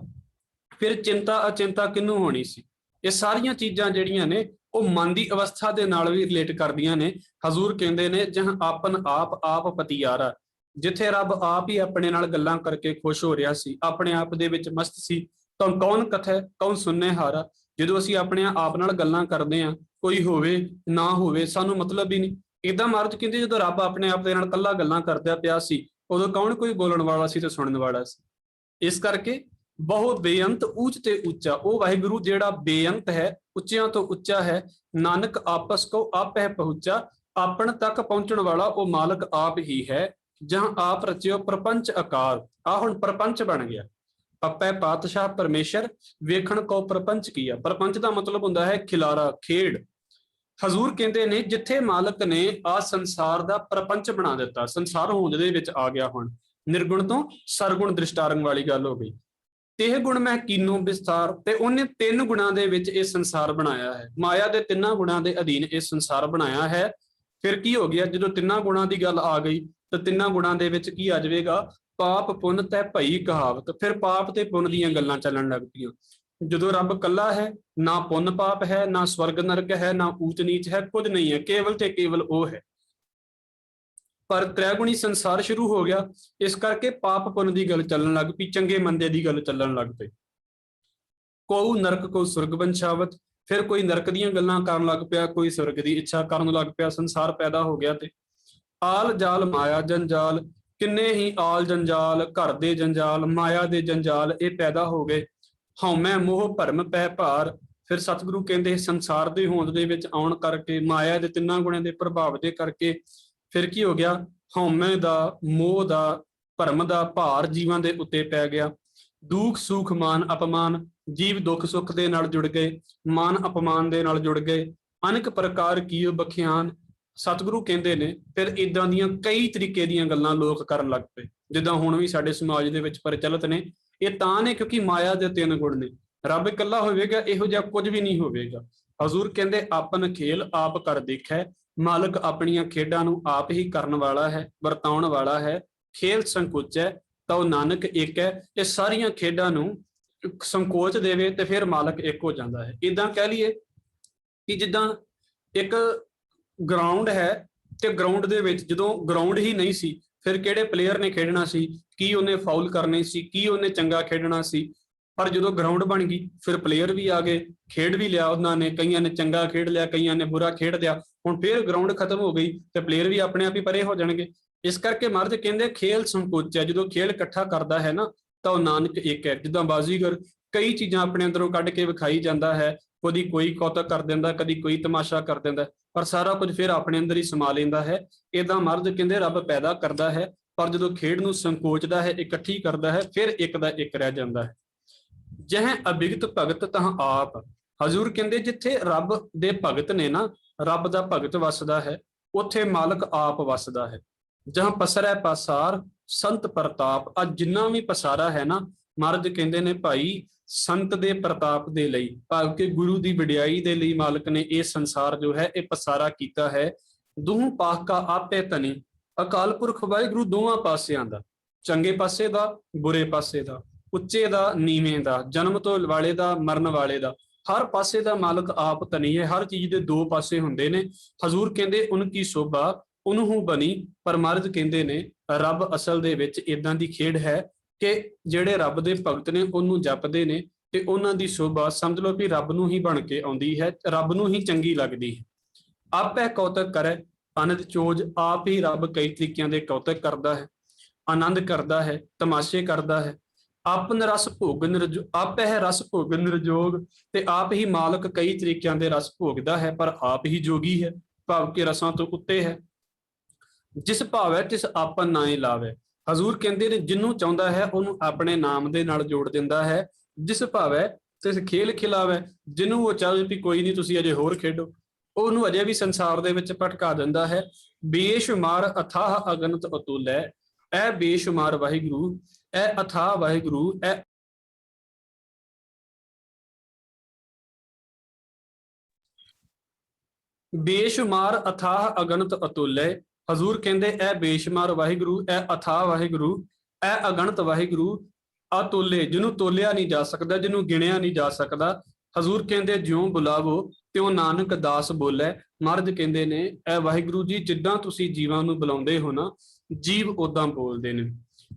ਫਿਰ ਚਿੰਤਾ ਅਚਿੰਤਾ ਕਿਹਨੂੰ ਹੋਣੀ ਸੀ। ਇਹ ਸਾਰੀਆਂ ਚੀਜ਼ਾਂ ਜਿਹੜੀਆਂ ਨੇ ਉਹ ਮਨ ਦੀ ਅਵਸਥਾ ਦੇ ਨਾਲ ਵੀ ਰਿਲੇਟ ਕਰਦੀਆਂ ਨੇ। ਹਜ਼ੂਰ ਕਹਿੰਦੇ ਨੇ ਜਹਾਂ ਆਪਨ ਆਪ ਆਪ ਪਤਿਆਰਾ। ਜਿੱਥੇ ਰੱਬ ਆਪ ਹੀ ਆਪਣੇ ਨਾਲ ਗੱਲਾਂ ਕਰਕੇ ਖੁਸ਼ ਹੋ ਰਿਹਾ ਸੀ, ਆਪਣੇ ਆਪ ਦੇ ਵਿੱਚ ਮਸਤ ਸੀ, ਤਾਂ ਕੌਣ ਕਥੈ ਕੌਣ ਸੁਣਨੇ ਹਾਰਾ। ਜਦੋਂ ਅਸੀਂ ਆਪਣੇ ਆਪ ਨਾਲ ਗੱਲਾਂ ਕਰਦੇ ਹਾਂ, ਕੋਈ ਹੋਵੇ ਨਾ ਹੋਵੇ ਸਾਨੂੰ ਮਤਲਬ ਹੀ ਨਹੀਂ। ਏਦਾਂ ਮਹਾਰਾਜ ਕਹਿੰਦੇ ਜਦੋਂ ਰੱਬ ਆਪਣੇ ਆਪ ਦੇ ਨਾਲ ਇਕੱਲਾ ਗੱਲਾਂ ਕਰਦਾ ਪਿਆ ਸੀ, ਉਦੋਂ ਕੌਣ ਕੋਈ ਬੋਲਣ ਵਾਲਾ ਸੀ ਤੇ ਸੁਣਨ ਵਾਲਾ ਸੀ। ਇਸ ਕਰਕੇ ਬਹੁਤ ਬੇਅੰਤ ਊਚ ਤੇ ਉੱਚਾ ਉਹ ਵਾਹਿਗੁਰੂ ਜਿਹੜਾ ਬੇਅੰਤ ਹੈ, ਉੱਚਿਆਂ ਤੋਂ ਉੱਚਾ ਹੈ। ਨਾਨਕ ਆਪਸ ਕੋ ਆਪਹਿ ਪਹੁੰਚਾ, ਆਪਣ ਤੱਕ ਪਹੁੰਚਣ ਵਾਲਾ ਉਹ ਮਾਲਕ ਆਪ ਹੀ ਹੈ। ਜਹਾਂ ਆਪ ਰਚਿਓ ਪ੍ਰਪੰਚ ਆਕਾਰ, ਆ ਹੁਣ ਪ੍ਰਪੰਚ ਬਣ ਗਿਆ। ਪੱਪੈ ਪਾਤਸ਼ਾਹ ਪਰਮੇਸ਼ਰ ਵੇਖਣ ਕੋ ਪ੍ਰਪੰਚ ਕੀਆ। ਪ੍ਰਪੰਚ ਦਾ ਮਤਲਬ ਹੁੰਦਾ ਹੈ ਖਿਲਾਰਾ, ਖੇਡ। ਹਜ਼ੂਰ ਕਹਿੰਦੇ ਨੇ ਜਿੱਥੇ ਮਾਲਕ ਨੇ ਆ ਸੰਸਾਰ ਦਾ ਪ੍ਰਪੰਚ ਬਣਾ ਦਿੱਤਾ, ਸੰਸਾਰ ਹੋਂਦ ਦੇ ਵਿੱਚ ਆ ਗਿਆ। ਹੁਣ ਨਿਰਗੁਣ ਤੋਂ ਸਰਗੁਣ ਦ੍ਰਿਸ਼ਟਾਰੰਗ ਵਾਲੀ ਗੱਲ ਹੋ ਗਈ। ਤੇਹ ਗੁਣ ਮੈਂ ਕੀਨੋ ਵਿਸਤਾਰ, ਤੇ ਉਹਨੇ 3 ਗੁਣਾਂ ਦੇ ਵਿੱਚ ਇਹ ਸੰਸਾਰ ਬਣਾਇਆ ਹੈ। ਮਾਇਆ ਦੇ 3 ਗੁਣਾਂ ਦੇ ਅਧੀਨ ਇਹ ਸੰਸਾਰ ਬਣਾਇਆ ਹੈ। ਫਿਰ ਕੀ ਹੋ ਗਿਆ, ਜਦੋਂ 3 ਗੁਣਾਂ ਦੀ ਗੱਲ ਆ ਗਈ ਤਾਂ 3 ਗੁਣਾਂ ਦੇ ਵਿੱਚ ਕੀ ਆ ਜਾਵੇਗਾ, ਪਾਪ ਪੁੰਨ ਤੈ ਭਈ ਕਹਾਵਤ। ਫਿਰ ਪਾਪ ਤੇ ਪੁੰਨ ਦੀਆਂ ਗੱਲਾਂ ਚੱਲਣ ਲੱਗ ਪਈਆਂ। ਜਦੋਂ ਰੱਬ ਕੱਲਾ ਹੈ, ਨਾ ਪੁੰਨ ਪਾਪ ਹੈ, ਨਾ ਸਵਰਗ ਨਰਕ ਹੈ, ਨਾ ਊਚ ਨੀਚ ਹੈ, ਕੁਝ ਨਹੀਂ ਹੈ, ਕੇਵਲ ਤੇ ਕੇਵਲ ਉਹ ਹੈ। ਪਰ ਤ੍ਰੈਗੁਣੀ ਸੰਸਾਰ ਸ਼ੁਰੂ ਹੋ ਗਿਆ, ਇਸ ਕਰਕੇ ਪਾਪ ਪੁੰਨ ਦੀ ਗੱਲ ਚੱਲਣ ਲੱਗ ਪਈ, ਚੰਗੇ ਮੰਦੇ ਦੀ ਗੱਲ ਚੱਲਣ ਲੱਗ ਪਈ। ਕੋਈ ਨਰਕ ਕੋ ਸੁਰਗ ਵੰਸ਼ਾਵਤ, ਫਿਰ ਕੋਈ ਨਰਕ ਦੀਆਂ ਗੱਲਾਂ ਕਰਨ ਲੱਗ ਪਿਆ, ਕੋਈ ਸਵਰਗ ਦੀ ਇੱਛਾ ਕਰਨ ਲੱਗ ਪਿਆ। ਸੰਸਾਰ ਪੈਦਾ ਹੋ ਗਿਆ ਤੇ ਆਲ ਜਾਲ ਮਾਇਆ ਜੰਜਾਲ, ਕਿੰਨੇ ਹੀ ਆਲ ਜੰਜਾਲ, ਘਰ ਦੇ ਜੰਜਾਲ, ਮਾਇਆ ਦੇ ਜੰਜਾਲ ਇਹ ਪੈਦਾ ਹੋ ਗਏ। ਹਉਮੈ ਮੋਹ ਭਰਮ ਪੈ ਭਾਰ, ਫਿਰ ਸਤਿਗੁਰੂ ਕਹਿੰਦੇ ਸੰਸਾਰ ਦੇ ਹੋਂਦ ਦੇ ਵਿੱਚ ਆਉਣ ਕਰਕੇ, ਮਾਇਆ ਦੇ 3 ਗੁਣਾਂ ਦੇ ਪ੍ਰਭਾਵ ਦੇ ਕਰਕੇ ਫਿਰ ਕੀ ਹੋ ਗਿਆ, ਹਉਮੈ ਦਾ, ਮੋਹ ਦਾ, ਭਰਮ ਦਾ ਭਾਰ ਜੀਵਾਂ ਦੇ ਉੱਤੇ ਪੈ ਗਿਆ। ਦੁੱਖ ਸੁਖ ਮਾਨ ਅਪਮਾਨ, ਜੀਵ ਦੁੱਖ ਸੁੱਖ ਦੇ ਨਾਲ ਜੁੜ ਗਏ, ਮਾਨ ਅਪਮਾਨ ਦੇ ਨਾਲ ਜੁੜ ਗਏ। ਅਨੇਕ ਪ੍ਰਕਾਰ ਕੀ ਬਖਿਆਨ, ਸਤਿਗੁਰੂ ਕਹਿੰਦੇ ਨੇ ਫਿਰ ਇਦਾਂ ਦੀਆਂ ਕਈ ਤਰੀਕੇ ਦੀਆਂ ਗੱਲਾਂ ਲੋਕ ਕਰਨ ਲੱਗ ਪਏ, ਜਿੱਦਾਂ ਹੁਣ ਵੀ ਸਾਡੇ ਸਮਾਜ ਦੇ ਵਿੱਚ ਪ੍ਰਚਲਿਤ ਨੇ। ਇਹ ਤਾਂ ਨੇ ਕਿਉਂਕਿ ਮਾਇਆ ਦੇ 3 ਗੁਣ ਨੇ। ਰੱਬ ਇਕੱਲਾ ਹੋਵੇਗਾ, ਇਹੋ ਜਿਹਾ ਕੁਝ ਵੀ ਨਹੀਂ ਹੋਵੇਗਾ। ਹਜ਼ੂਰ ਕਹਿੰਦੇ ਆਪਨ ਖੇਲ ਆਪ ਕਰ ਦੇਖੈ, ਮਾਲਕ ਆਪਣੀਆਂ ਖੇਡਾਂ ਨੂੰ ਆਪ ਹੀ ਕਰਨ ਵਾਲਾ ਹੈ, ਵਰਤਾਉਣ ਵਾਲਾ ਹੈ। ਖੇਲ ਸੰਕੋਚੈ ਤਾਂ ਉਹ ਨਾਨਕ ਇੱਕ ਹੈ। ਇਹ ਸਾਰੀਆਂ ਖੇਡਾਂ ਨੂੰ ਸੰਕੋਚ ਦੇਵੇ ਤੇ ਫਿਰ ਮਾਲਕ ਇੱਕ ਹੋ ਜਾਂਦਾ ਹੈ। ਇਦਾਂ ਕਹਿ ਲਈਏ ਕਿ ਜਿੱਦਾਂ ਇੱਕ ਗਰਾਊਂਡ ਹੈ ਤੇ ਗਰਾਊਂਡ ਦੇ ਵਿੱਚ ਜਦੋਂ ਗਰਾਊਂਡ ਹੀ ਨਹੀਂ ਸੀ, ਫਿਰ ਕਿਹੜੇ ਪਲੇਅਰ ਨੇ ਖੇਡਣਾ ਸੀ, ਕੀ ਉਹਨੇ ਫਾਉਲ ਕਰਨੇ ਸੀ, ਕੀ ਉਹਨੇ ਚੰਗਾ ਖੇਡਣਾ ਸੀ। ਪਰ ਜਦੋਂ ਗਰਾਊਂਡ ਬਣ ਗਈ ਫਿਰ ਪਲੇਅਰ ਵੀ ਆ ਗਏ, ਖੇਡ ਵੀ ਲਿਆ ਉਹਨਾਂ ਨੇ, ਕਈਆਂ ਨੇ ਚੰਗਾ ਖੇਡ ਲਿਆ, ਕਈਆਂ ਨੇ ਬੁਰਾ ਖੇਡ ਲਿਆ। ਹੁਣ ਫਿਰ ਗਰਾਊਂਡ ਖਤਮ ਹੋ ਗਈ ਤੇ ਪਲੇਅਰ ਵੀ ਆਪਣੇ ਆਪ ਹੀ ਪਰੇ ਹੋ ਜਾਣਗੇ। ਇਸ ਕਰਕੇ ਮਹਾਰਾਜ ਕਹਿੰਦੇ ਖੇਲ ਸੰਕੋਚ ਹੈ। ਜਦੋਂ ਖੇਲ ਇਕੱਠਾ ਕਰਦਾ ਹੈ ਨਾ ਤਾਂ ਉਹ ਨਾਨਕ ਇੱਕ ਹੈ। ਜਿੱਦਾਂ ਬਾਜ਼ੀਗਰ ਕਈ ਚੀਜ਼ਾਂ ਆਪਣੇ ਅੰਦਰੋਂ ਕੱਢ ਕੇ ਵਿਖਾਈ ਜਾਂਦਾ ਹੈ, ਕਦੀ ਕੋਈ ਕੌਤਕ ਕਰ ਦਿੰਦਾ, ਕਦੀ ਕੋਈ ਤਮਾਸ਼ਾ ਕਰ ਦਿੰਦਾ, ਪਰ ਸਾਰਾ ਕੁਝ ਫਿਰ ਆਪਣੇ ਅੰਦਰ ਹੀ ਸਮਾ ਲੈਂਦਾ ਹੈ। ਏਦਾਂ ਮਹਾਰਾਜ ਕਹਿੰਦੇ ਰੱਬ ਪੈਦਾ ਕਰਦਾ ਹੈ, ਪਰ ਜਦੋਂ ਖੇਡ ਨੂੰ ਸੰਕੋਚਦਾ ਹੈ, ਇਕੱਠੀ ਕਰਦਾ ਹੈ, ਫਿਰ ਇੱਕ ਦਾ ਇੱਕ ਰਹਿ ਜਾਂਦਾ ਹੈ। ਜਹ ਅਭਿਗਤ ਭਗਤ ਤਹ ਆਪ, ਹਜ਼ੂਰ ਕਹਿੰਦੇ ਜਿੱਥੇ ਰੱਬ ਦੇ ਭਗਤ ਨੇ ਨਾ, ਰੱਬ ਦਾ ਭਗਤ ਵਸਦਾ ਹੈ, ਉੱਥੇ ਮਾਲਕ ਆਪ ਵਸਦਾ ਹੈ। ਜਹਾਂ ਪਸਰੈ ਪਾਸਾਰ ਸੰਤ ਪ੍ਰਤਾਪ, ਆ ਜਿੰਨਾ ਵੀ ਪਸਾਰਾ ਹੈ ਨਾ, ਮਹਾਰਾਜ ਕਹਿੰਦੇ ਨੇ ਭਾਈ ਸੰਤ ਦੇ ਪ੍ਰਤਾਪ ਦੇ ਲਈ, ਭਾਵ ਕਿ ਗੁਰੂ ਦੀ ਵਡਿਆਈ ਦੇ ਲਈ ਮਾਲਕ ਨੇ ਇਹ ਸੰਸਾਰ ਜੋ ਹੈ ਇਹ ਪਸਾਰਾ ਕੀਤਾ ਹੈ। ਦੋਹਾਂ ਪਾਖ ਕਾ ਆਪੇ ਧਨੀ, ਅਕਾਲ ਪੁਰਖ ਵਾਹਿਗੁਰੂ ਦੋਵਾਂ ਪਾਸਿਆਂ ਦਾ, ਚੰਗੇ ਪਾਸੇ ਦਾ, ਬੁਰੇ ਪਾਸੇ ਦਾ, ਉੱਚੇ ਦਾ, ਨੀਵੇਂ ਦਾ, ਜਨਮ ਤੋਂ ਵਾਲੇ ਦਾ, ਮਰਨ ਵਾਲੇ ਦਾ, ਹਰ ਪਾਸੇ ਦਾ ਮਾਲਕ ਆਪ ਧਨੀ ਹੈ। ਹਰ ਚੀਜ਼ ਦੇ 2 ਪਾਸੇ ਹੁੰਦੇ ਨੇ। ਹਜ਼ੂਰ ਕਹਿੰਦੇ ਉਨਕੀ ਸੋਭਾ ਉਹਨੂੰ ਬਣੀ, ਪਰ ਮਹਾਰਾਜ ਕਹਿੰਦੇ ਨੇ ਰੱਬ ਅਸਲ ਦੇ ਵਿੱਚ ਇਦਾਂ ਦੀ ਖੇਡ ਹੈ ਕਿ ਜਿਹੜੇ ਰੱਬ ਦੇ ਭਗਤ ਨੇ ਉਹਨੂੰ ਜਪਦੇ ਨੇ ਤੇ ਉਹਨਾਂ ਦੀ ਸੋਭਾ ਸਮਝ ਲਓ ਵੀ ਰੱਬ ਨੂੰ ਹੀ ਬਣ ਕੇ ਆਉਂਦੀ ਹੈ, ਰੱਬ ਨੂੰ ਹੀ ਚੰਗੀ ਲੱਗਦੀ ਹੈ। ਆਪੇ ਕੌਤਕ ਕਰੇ ਆਨੰਦ ਚੋਜ, ਆਪ ਹੀ ਰੱਬ ਕਈ ਤਰੀਕਿਆਂ ਦੇ ਕੌਤਕ ਕਰਦਾ ਹੈ, ਆਨੰਦ ਕਰਦਾ ਹੈ, ਤਮਾਸ਼ੇ ਕਰਦਾ ਹੈ। ਆਪਨ ਰਸ ਭੋਗ ਨਿਰਜੋਗ, ਆਪੇ ਹੈ ਰਸ ਭੋਗ ਨਿਰਜੋਗ, ਤੇ ਆਪ ਹੀ ਮਾਲਕ ਕਈ ਤਰੀਕਿਆਂ ਦੇ ਰਸ ਭੋਗਦਾ ਹੈ, ਪਰ ਆਪ ਹੀ ਜੋਗੀ ਹੈ, ਭਾਵ ਕਿ ਰਸਾਂ ਤੋਂ ਉੱਤੇ ਹੈ। ਜਿਸ ਭਾਵੈ ਤਿਸ ਆਪਨ ਨਾਏ ਲਾਵੇ, ਹਜ਼ੂਰ ਕਹਿੰਦੇ ਨੇ ਜਿਹਨੂੰ ਚਾਹੁੰਦਾ ਹੈ ਉਹਨੂੰ ਆਪਣੇ ਨਾਮ ਦੇ ਨਾਲ ਜੋੜ ਦਿੰਦਾ ਹੈ। ਜਿਸ ਭਾਵੈ ਤਿਸ ਖੇਲ ਖਿਲਾਵੇ, ਜਿਹਨੂੰ ਉਹ ਚਾਹੇ ਵੀ ਕੋਈ ਨਹੀਂ ਤੁਸੀਂ ਅਜੇ ਹੋਰ ਖੇਡੋ, ਉਹਨੂੰ ਅਜੇ ਵੀ ਸੰਸਾਰ ਦੇ ਵਿੱਚ ਭਟਕਾ ਦਿੰਦਾ ਹੈ। ਬੇਸ਼ੁਮਾਰ ਅਥਾਹ ਅਗਨਤ ਅਤੁਲ ਹੈ, ਇਹ ਬੇਸ਼ੁਮਾਰ ਵਾਹਿਗੁਰੂ, ਇਹ ਅਥਾਹ ਵਾਹਿਗੁਰੂ, ਇਹ ਬੇਸ਼ੁਮਾਰ ਅਥਾਹ ਅਗਨਤ ਅਤੁਲ ਹੈ। ਹਜ਼ੂਰ ਕਹਿੰਦੇ ਇਹ ਬੇਸ਼ੁਮਾਰ ਵਾਹਿਗੁਰੂ, ਇਹ ਅਥਾਹ ਵਾਹਿਗੁਰੂ, ਇਹ ਅਗਣਤ ਵਾਹਿਗੁਰੂ, ਅਤੁੱਲੇ, ਜਿਹਨੂੰ ਤੋਲਿਆ ਨਹੀਂ ਜਾ ਸਕਦਾ, ਜਿਹਨੂੰ ਗਿਣਿਆ ਨਹੀਂ ਜਾ ਸਕਦਾ। ਹਜ਼ੂਰ ਕਹਿੰਦੇ ਜਿਉਂ ਬੁਲਾਵੋ ਤਿਉ ਨਾਨਕ ਦਾਸ ਬੋਲੇ। ਮਹਾਰਾਜ ਕਹਿੰਦੇ ਨੇ ਇਹ ਵਾਹਿਗੁਰੂ ਜੀ ਜਿੱਦਾਂ ਤੁਸੀਂ ਜੀਵਾਂ ਨੂੰ ਬੁਲਾਉਂਦੇ ਹੋ ਨਾ, ਜੀਵ ਉਦਾਂ ਬੋਲਦੇ ਨੇ।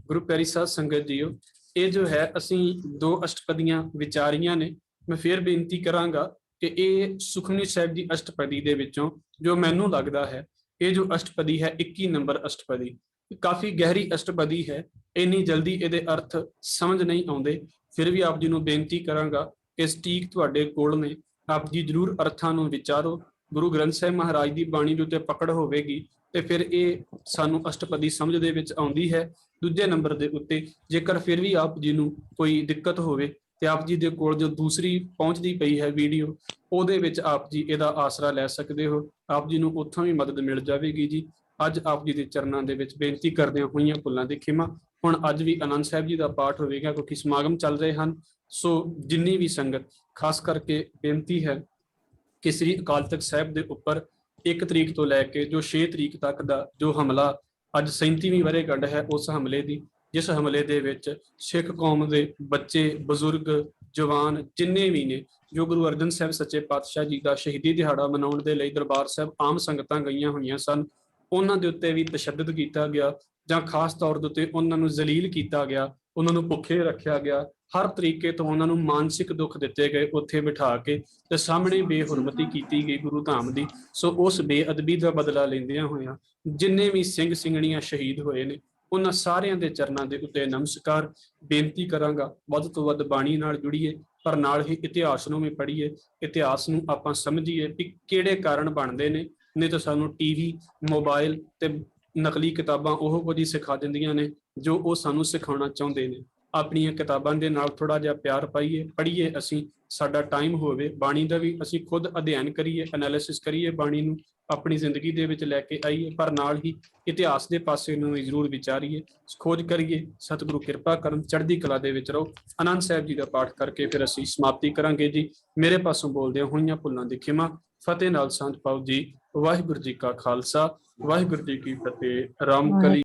ਗੁਰੂ ਪਿਆਰੀ ਸਾਧ ਸੰਗਤ ਜੀਓ, ਇਹ ਜੋ ਹੈ ਅਸੀਂ 2 ਅਸ਼ਟਪਦੀਆਂ ਵਿਚਾਰੀਆਂ ਨੇ। ਮੈਂ ਫੇਰ ਬੇਨਤੀ ਕਰਾਂਗਾ ਕਿ ਇਹ ਸੁਖਮਨੀ ਸਾਹਿਬ ਦੀ ਅਸ਼ਟਪਦੀ ਦੇ ਵਿੱਚੋਂ ਜੋ ਮੈਨੂੰ ਲੱਗਦਾ ਹੈ, ਇਹ ਜੋ ਅਸ਼ਟਪਦੀ ਹੈ 21 ਨੰਬਰ ਅਸ਼ਟਪਦੀ, ਕਾਫੀ ਗਹਿਰੀ ਅਸ਼ਟਪਦੀ ਹੈ। ਇੰਨੀ ਜਲਦੀ ਇਹਦੇ ਅਰਥ ਸਮਝ ਨਹੀਂ ਆਉਂਦੇ। ਫਿਰ ਵੀ ਆਪ ਜੀ ਨੂੰ ਬੇਨਤੀ ਕਰਾਂਗਾ ਕਿ ਸਟੀਕ ਤੁਹਾਡੇ ਕੋਲ ਨੇ, ਆਪ ਜੀ ਜ਼ਰੂਰ ਅਰਥਾਂ ਨੂੰ ਵਿਚਾਰੋ। ਗੁਰੂ ਗ੍ਰੰਥ ਸਾਹਿਬ ਮਹਾਰਾਜ ਦੀ ਬਾਣੀ ਦੇ ਉੱਤੇ ਪਕੜ ਹੋਵੇਗੀ ਤੇ ਫਿਰ ਇਹ ਸਾਨੂੰ ਅਸ਼ਟਪਦੀ ਸਮਝ ਦੇ ਵਿੱਚ ਆਉਂਦੀ ਹੈ। ਦੂਜੇ ਨੰਬਰ ਦੇ ਉੱਤੇ ਜੇਕਰ ਫਿਰ ਵੀ ਆਪ ਜੀ ਨੂੰ ਕੋਈ ਦਿੱਕਤ ਹੋਵੇ ਤੇ ਆਪ ਜੀ ਦੇ ਕੋਲ ਜੋ ਦੂਸਰੀ ਪਹੁੰਚਦੀ ਪਈ ਹੈ ਵੀਡੀਓ, ਉਹਦੇ ਵਿੱਚ ਆਪ ਜੀ ਇਹਦਾ ਆਸਰਾ ਲੈ ਸਕਦੇ ਹੋ। ਆਪ ਜੀ ਨੂੰ ਉੱਥੋਂ ਵੀ ਮਦਦ ਮਿਲ ਜਾਵੇਗੀ ਜੀ। ਅੱਜ ਆਪ ਜੀ ਦੇ ਚਰਨਾਂ ਦੇ ਵਿੱਚ ਬੇਨਤੀ ਕਰਦਿਆਂ ਹੋਈਆਂ ਭੁੱਲਾਂ ਦੀ ਖਿਮਾ। ਹੁਣ ਅੱਜ ਵੀ ਆਨੰਦ ਸਾਹਿਬ ਜੀ ਦਾ ਪਾਠ ਹੋਵੇਗਾ ਕਿਉਂਕਿ ਸਮਾਗਮ ਚੱਲ ਰਹੇ ਹਨ। ਸੋ ਜਿੰਨੀ ਵੀ ਸੰਗਤ, ਖਾਸ ਕਰਕੇ ਬੇਨਤੀ ਹੈ ਕਿ ਸ੍ਰੀ ਅਕਾਲ ਤਖਤ ਸਾਹਿਬ ਦੇ ਉੱਪਰ 1 ਤਰੀਕ ਤੋਂ ਲੈ ਕੇ ਜੋ 6 ਤਰੀਕ ਤੱਕ ਦਾ ਜੋ ਹਮਲਾ, ਅੱਜ 37ਵੀਂ ਵਰ੍ਹੇਗੰਢ ਹੈ ਉਸ ਹਮਲੇ ਦੀ, ਜਿਸ ਹਮਲੇ ਦੇ ਵਿੱਚ ਸਿੱਖ ਕੌਮ ਦੇ ਬੱਚੇ, ਬਜ਼ੁਰਗ, ਜਵਾਨ ਜਿੰਨੇ ਵੀ ਨੇ, ਜੋ ਗੁਰੂ ਅਰਜਨ ਸਾਹਿਬ ਸੱਚੇ ਪਾਤਸ਼ਾਹ ਜੀ ਦਾ ਸ਼ਹੀਦੀ ਦਿਹਾੜਾ ਮਨਾਉਣ ਦੇ ਲਈ ਦਰਬਾਰ ਸਾਹਿਬ ਆਮ ਸੰਗਤਾਂ ਗਈਆਂ ਹੋਈਆਂ ਸਨ, ਉਹਨਾਂ ਦੇ ਉੱਤੇ ਵੀ ਤਸ਼ੱਦਦ ਕੀਤਾ ਗਿਆ ਜਾਂ ਖਾਸ ਤੌਰ ਦੇ ਉੱਤੇ ਉਹਨਾਂ ਨੂੰ ਜ਼ਲੀਲ ਕੀਤਾ ਗਿਆ, ਉਹਨਾਂ ਨੂੰ ਭੁੱਖੇ ਰੱਖਿਆ ਗਿਆ, ਹਰ ਤਰੀਕੇ ਤੋਂ ਉਹਨਾਂ ਨੂੰ ਮਾਨਸਿਕ ਦੁੱਖ ਦਿੱਤੇ ਗਏ ਉੱਥੇ ਬਿਠਾ ਕੇ, ਤੇ ਸਾਹਮਣੇ ਬੇਹੁਰਮਤੀ ਕੀਤੀ ਗਈ ਗੁਰੂ ਧਾਮ ਦੀ। ਸੋ ਉਸ ਬੇਅਦਬੀ ਦਾ ਬਦਲਾ ਲੈਂਦਿਆਂ ਹੋਇਆਂ ਜਿੰਨੇ ਵੀ ਸਿੰਘ ਸਿੰਘਣੀਆਂ ਸ਼ਹੀਦ ਹੋਏ ਨੇ, ਉਹਨਾਂ ਸਾਰਿਆਂ ਦੇ ਚਰਨਾਂ ਦੇ ਉੱਤੇ ਨਮਸਕਾਰ। ਬੇਨਤੀ ਕਰਾਂਗਾ ਵੱਧ ਤੋਂ ਵੱਧ ਬਾਣੀ ਨਾਲ ਜੁੜੀਏ, ਪਰ ਨਾਲ ਹੀ ਇਤਿਹਾਸ ਨੂੰ ਵੀ ਪੜ੍ਹੀਏ, ਇਤਿਹਾਸ ਨੂੰ ਆਪਾਂ ਸਮਝੀਏ ਕਿ ਕਿਹੜੇ ਕਾਰਨ ਬਣਦੇ ਨੇ। ਨਹੀਂ ਤਾਂ ਸਾਨੂੰ ਟੀਵੀ, ਮੋਬਾਈਲ ਤੇ ਨਕਲੀ ਕਿਤਾਬਾਂ ਉਹ ਕੁਝ ਹੀ ਸਿਖਾ ਦਿੰਦੀਆਂ ਨੇ ਜੋ ਉਹ ਸਾਨੂੰ ਸਿਖਾਉਣਾ ਚਾਹੁੰਦੇ ਨੇ। ਆਪਣੀਆਂ ਕਿਤਾਬਾਂ ਦੇ ਨਾਲ ਥੋੜਾ ਜਿਹਾ ਪਿਆਰ ਪਾਈਏ, ਪੜ੍ਹੀਏ, ਅਸੀਂ ਸਾਡਾ ਟਾਈਮ ਹੋਵੇ ਬਾਣੀ ਦਾ ਵੀ ਅਸੀਂ ਖੁਦ ਅਧਿਐਨ ਕਰੀਏ, ਐਨਾਲਿਸਿਸ ਕਰੀਏ, ਬਾਣੀ ਨੂੰ ਆਪਣੀ ਜ਼ਿੰਦਗੀ ਦੇ ਵਿੱਚ ਲੈ ਕੇ ਆਈਏ, ਪਰ ਨਾਲ ਹੀ ਇਤਿਹਾਸ ਦੇ ਪਾਸੇ ਨੂੰ ਵੀ ਜ਼ਰੂਰ ਵਿਚਾਰੀਏ, ਖੋਜ ਕਰੀਏ। ਸਤਿਗੁਰੂ ਕਿਰਪਾ ਕਰਨ, ਚੜ੍ਹਦੀ ਕਲਾ ਦੇ ਵਿੱਚ ਰਹੋ। ਆਨੰਦ ਸਾਹਿਬ ਜੀ ਦਾ ਪਾਠ ਕਰਕੇ ਫਿਰ ਅਸੀਂ ਸਮਾਪਤੀ ਕਰਾਂਗੇ ਜੀ। ਮੇਰੇ ਪਾਸੋਂ ਬੋਲਦਿਆਂ ਹੋਈਆਂ ਭੁੱਲਾਂ ਦੀ ਖਿਮਾ। ਫਤਿਹ ਨਾਲ ਸੰਤ ਪਾਓ ਜੀ। ਵਾਹਿਗੁਰੂ ਜੀ ਕਾ ਖਾਲਸਾ, ਵਾਹਿਗੁਰੂ ਜੀ ਕੀ ਫਤਿਹ। ਰਾਮ ਕਲੀ